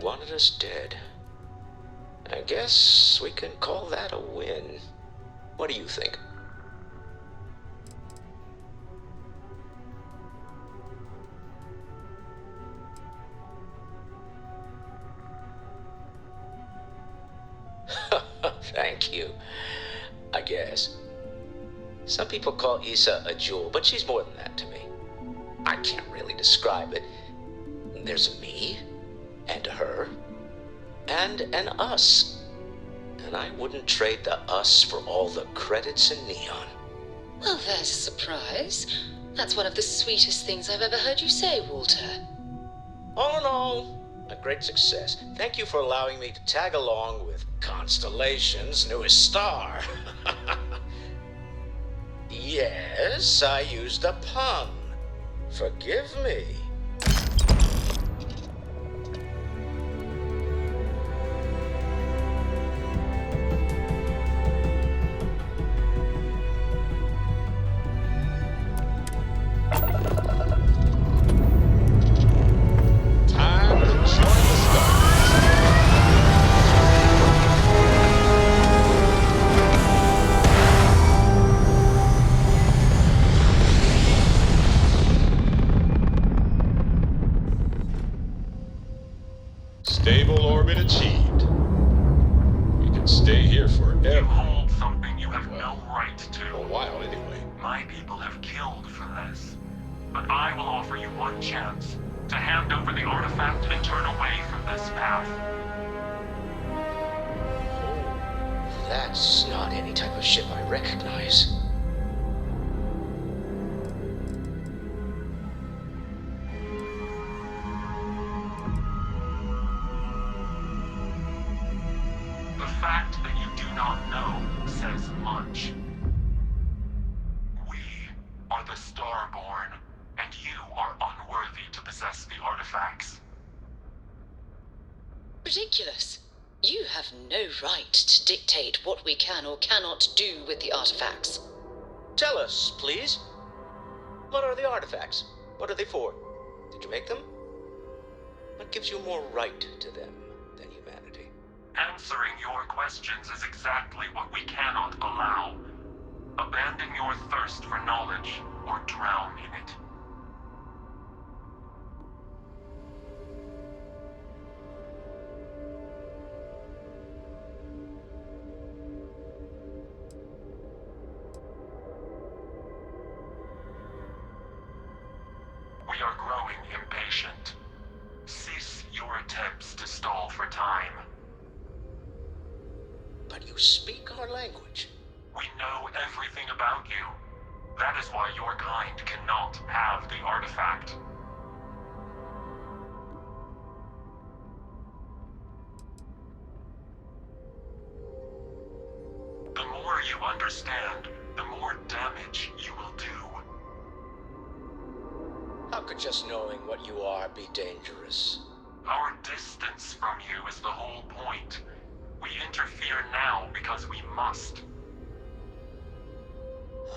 Speaker 4: wanted us dead. I guess we can call that a win. What do you think? Thank you. I guess. Some people call Issa a jewel, but she's more than that to me. I can't really describe it. There's a me, and a her, and an us. And I wouldn't trade the us for all the credits in Neon.
Speaker 19: Well, there's a surprise. That's one of the sweetest things I've ever heard you say, Walter.
Speaker 4: All in all,
Speaker 20: A great success. Thank you for allowing me to tag along with Constellation's newest star. Yes, I used a pun. Forgive me. Time to join the Starfield.
Speaker 21: Stable orbit achieved. We can stay here forever.
Speaker 22: You hold something you have no right to.
Speaker 21: For a while, anyway.
Speaker 22: My people have killed for this. But I will offer you one chance to hand over the artifact and turn away from this path.
Speaker 20: That's not any type of ship I recognize.
Speaker 22: The fact that you do not know says much. We are the Starborn, and you are unworthy to possess the artifacts.
Speaker 19: Ridiculous. You have no right to dictate what we can or cannot do with the artifacts.
Speaker 20: Tell us, please. What are the artifacts? What are they for? Did you make them? What gives you more right to them than humanity?
Speaker 22: Answering your questions is exactly what we cannot allow. Abandon your thirst for knowledge, or drown in it. We are growing impatient. Cease your attempts to stall for time.
Speaker 20: But you speak our language.
Speaker 22: We know everything about you. That is why your kind cannot have the artifact. The more you understand, the more damage you will do.
Speaker 20: How could just knowing what you are be dangerous?
Speaker 22: Our distance from you is the whole point. We interfere now because we must.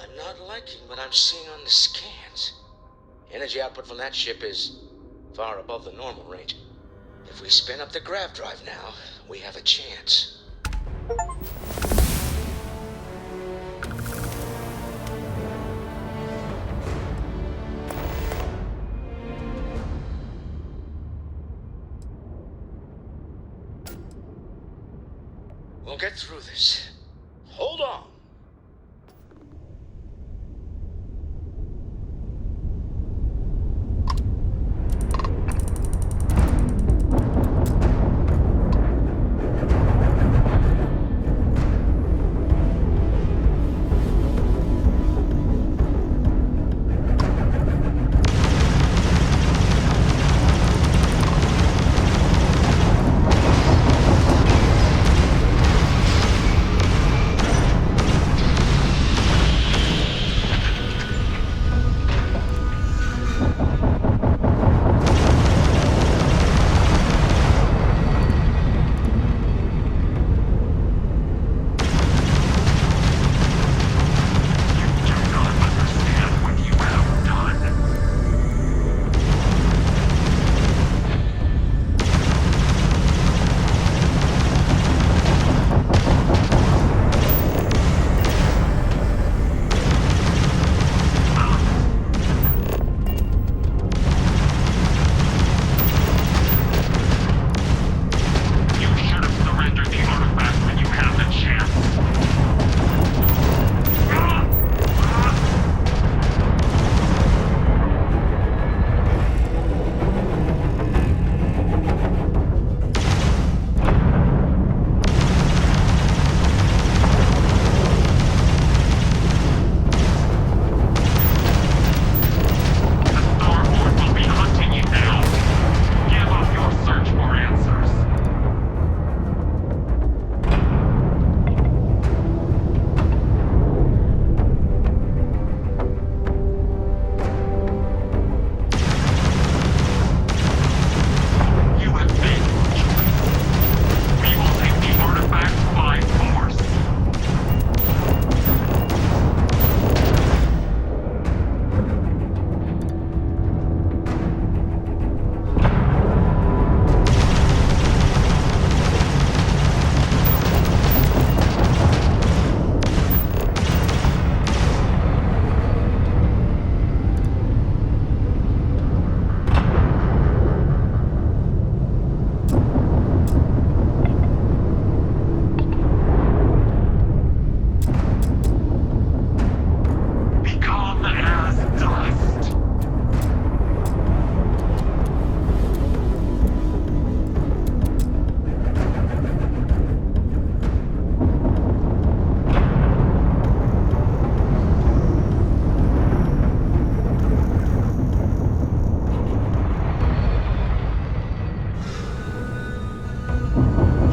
Speaker 20: I'm not liking what I'm seeing on the scans. Energy output from that ship is far above the normal range. If we spin up the grav drive now, we have a chance. We'll get through this. Hold on.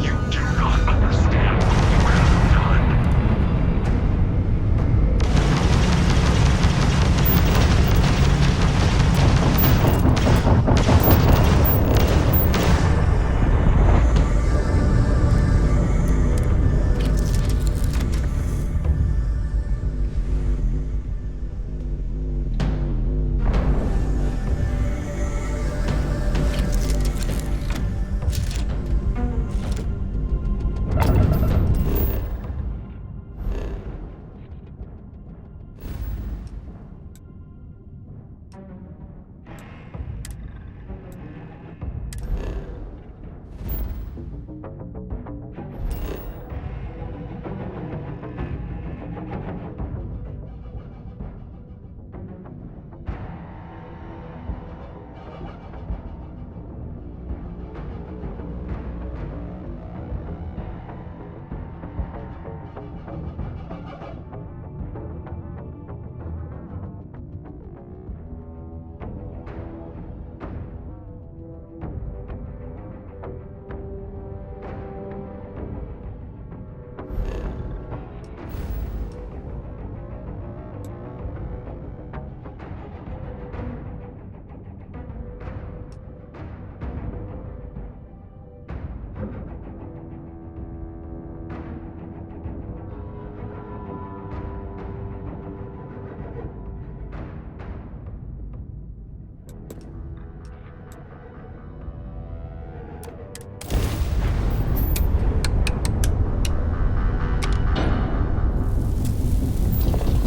Speaker 22: You do not understand what you have done.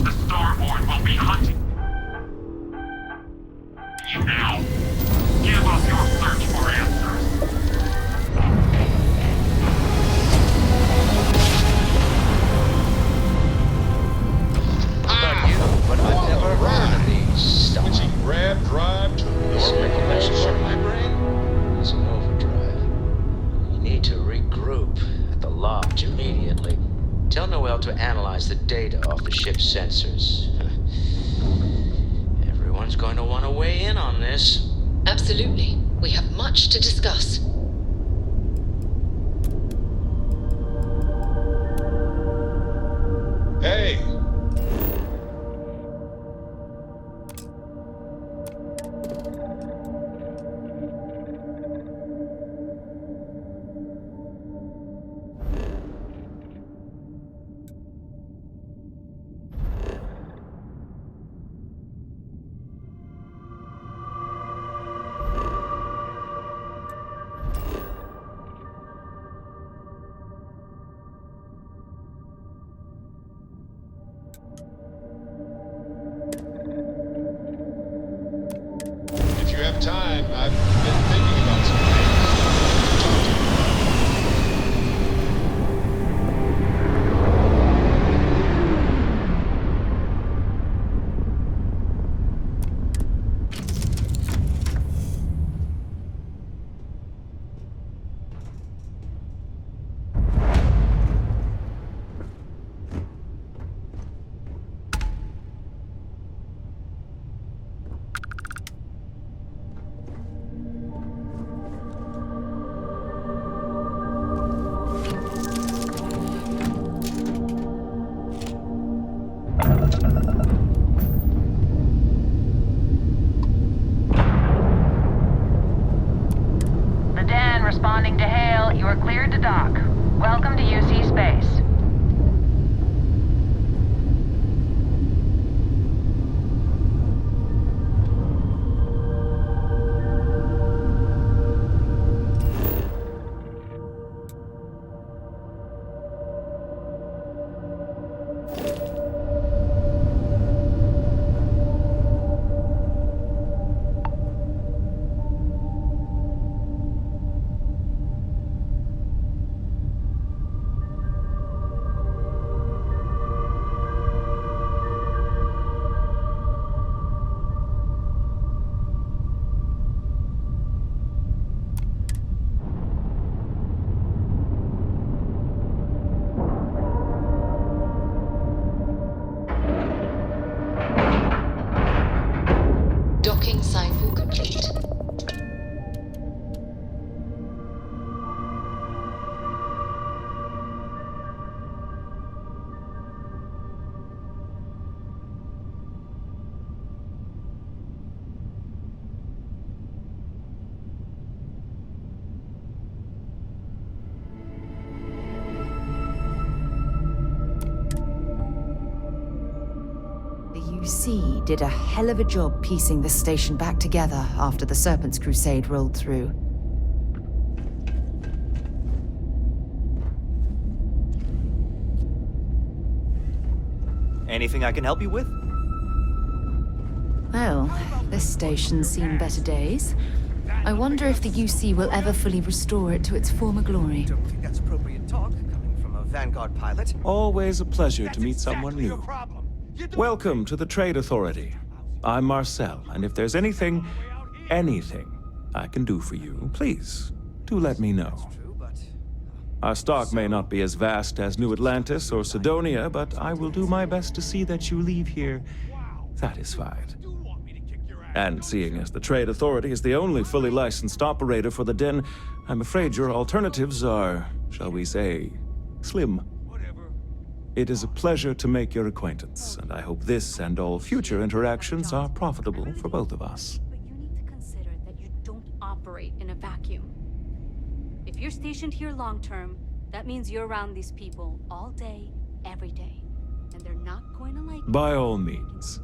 Speaker 22: The Starborn will be hunting you now. Give up your search for answers.
Speaker 20: But I've never heard of these stuff.
Speaker 21: Switching grab drive to
Speaker 20: This recollection from my brain is an overdrive. You need to regroup at the lodge immediately. Tell Noel to analyze the data off the ship's sensors. Everyone's going to want to weigh in on this.
Speaker 19: Absolutely. We have much to discuss.
Speaker 21: Hey! If you have time, I've been thinking about some things. Talk to you.
Speaker 15: The Den responding to hail. You are cleared to dock. Welcome to UC Space.
Speaker 2: UC did a hell of a job piecing this station back together after the Serpent's Crusade rolled through.
Speaker 9: Anything I can help you with?
Speaker 2: Well, this station's seen better days. I wonder if the UC will ever fully restore it to its former glory.
Speaker 6: Don't think that's appropriate talk coming from a Vanguard pilot.
Speaker 8: Always a pleasure to meet someone new. Welcome to the Trade Authority. I'm Marcel, and if there's anything I can do for you, please, do let me know. Our stock may not be as vast as New Atlantis or Sidonia, but I will do my best to see that you leave here satisfied. And seeing as the Trade Authority is the only fully licensed operator for the Den, I'm afraid your alternatives are, shall we say, slim. It is a pleasure to make your acquaintance, and I hope this and all future interactions are profitable for both of us.
Speaker 23: But you need to consider that you don't operate in a vacuum. If you're stationed here long-term, that means you're around these people all day, every day. And they're not going to like...
Speaker 8: By all means.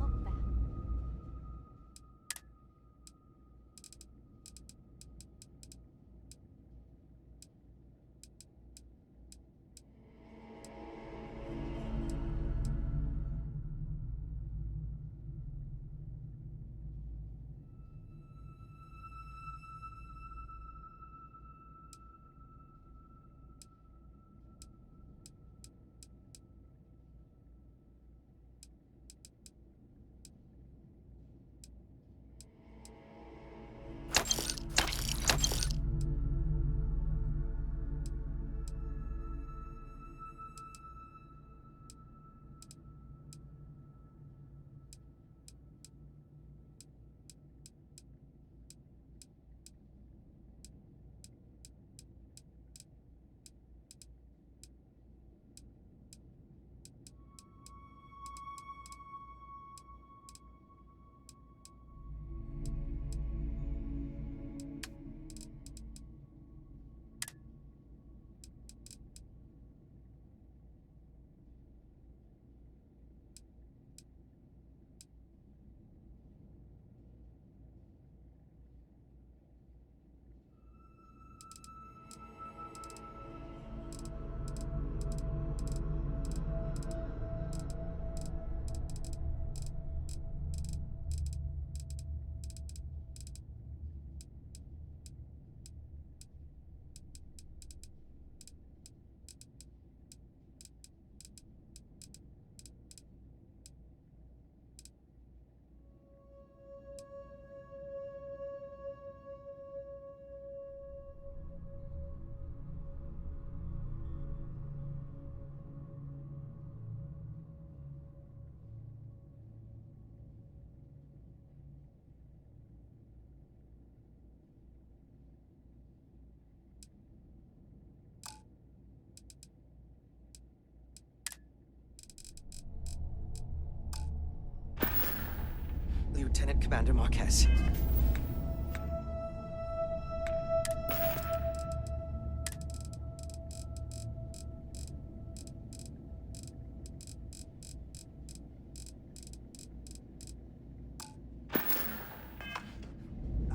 Speaker 6: Lieutenant Commander Marquez.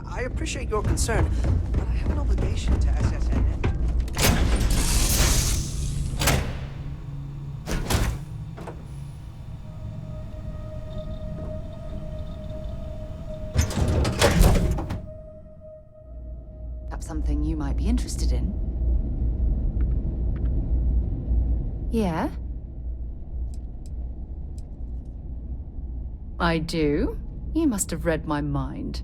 Speaker 6: I appreciate your concern, but I have an obligation to SSN.
Speaker 2: Something you might be interested in. Yeah? I do? You must have read my mind.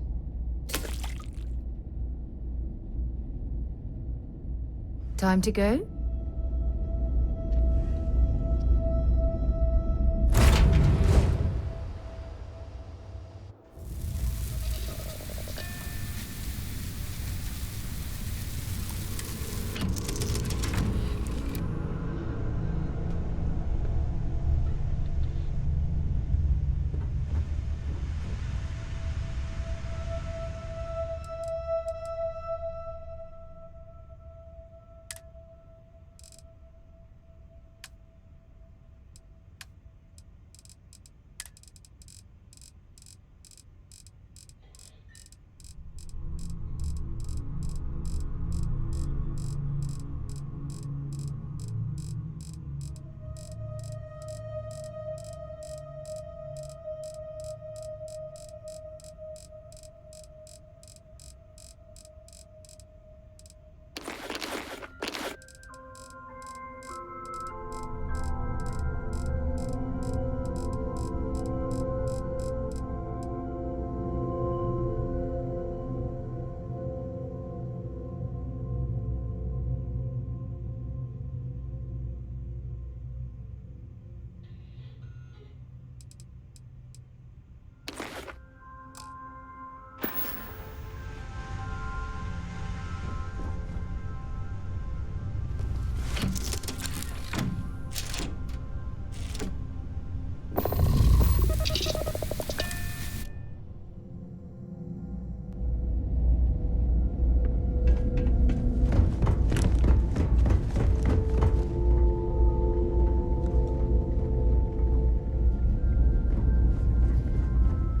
Speaker 2: Time to go?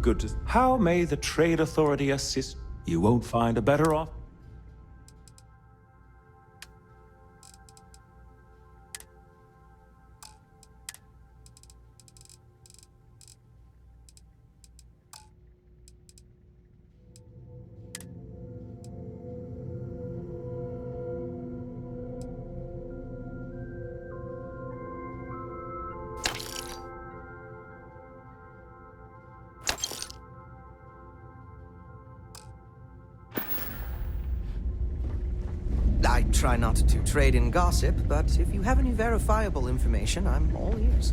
Speaker 8: good to... How may the Trade Authority assist? You won't find a better offer.
Speaker 6: I try not to trade in gossip, but if you have any verifiable information, I'm all ears.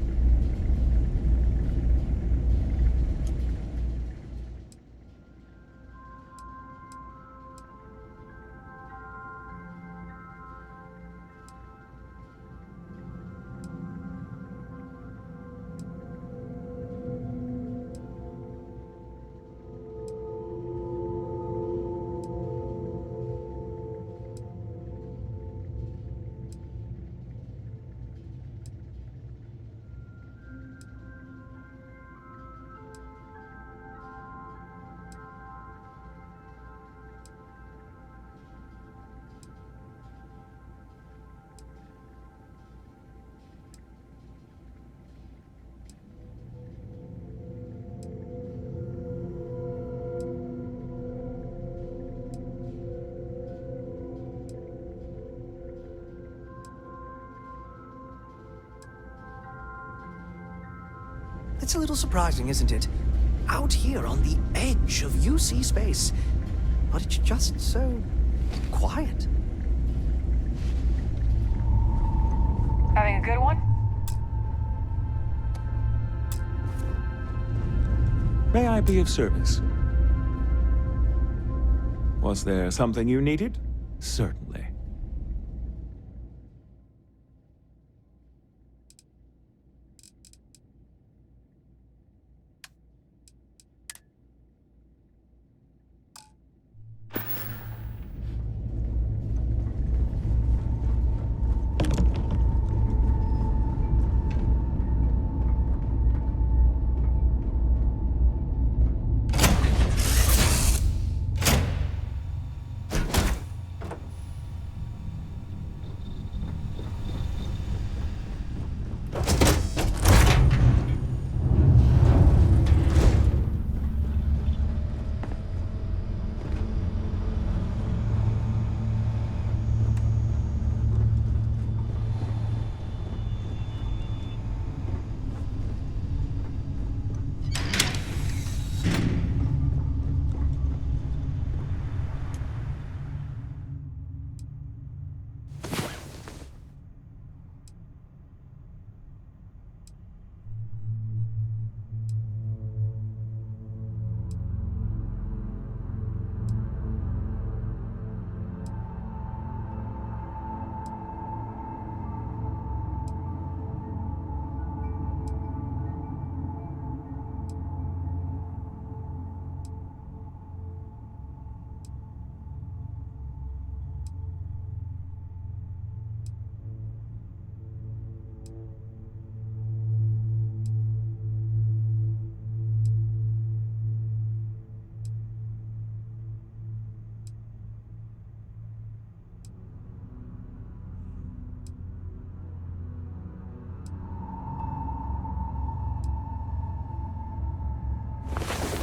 Speaker 6: It's a little surprising, isn't it? Out here on the edge of UC space, but it's just so quiet.
Speaker 15: Having a good one?
Speaker 8: May I be of service? Was there something you needed? Certainly.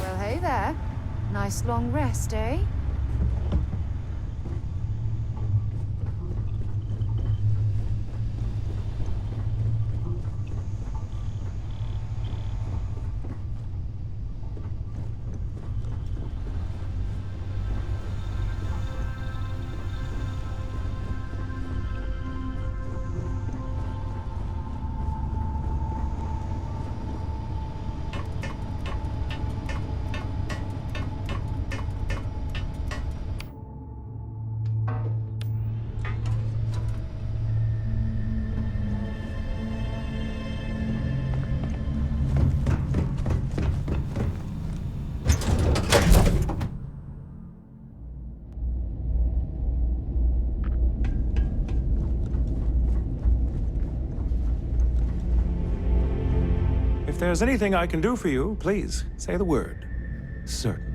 Speaker 2: Well, hey there. Nice long rest, eh?
Speaker 8: If there's anything I can do for you, please say the word. Certainly.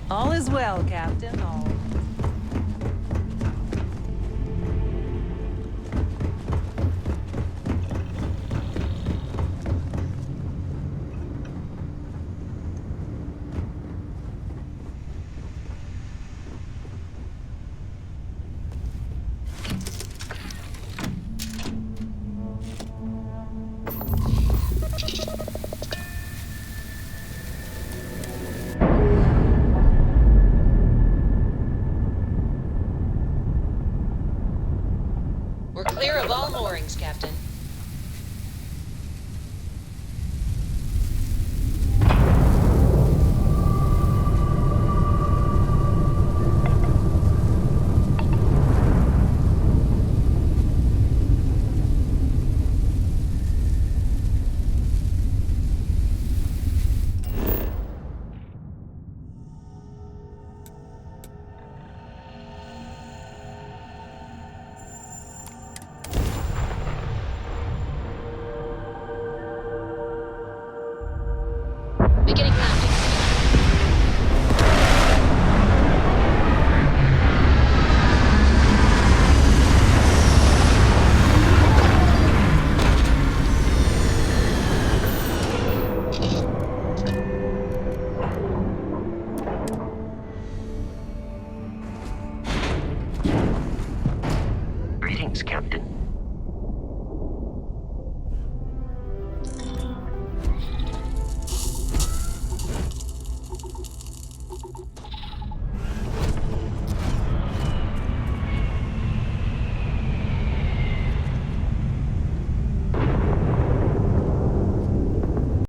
Speaker 5: All is well, Captain. All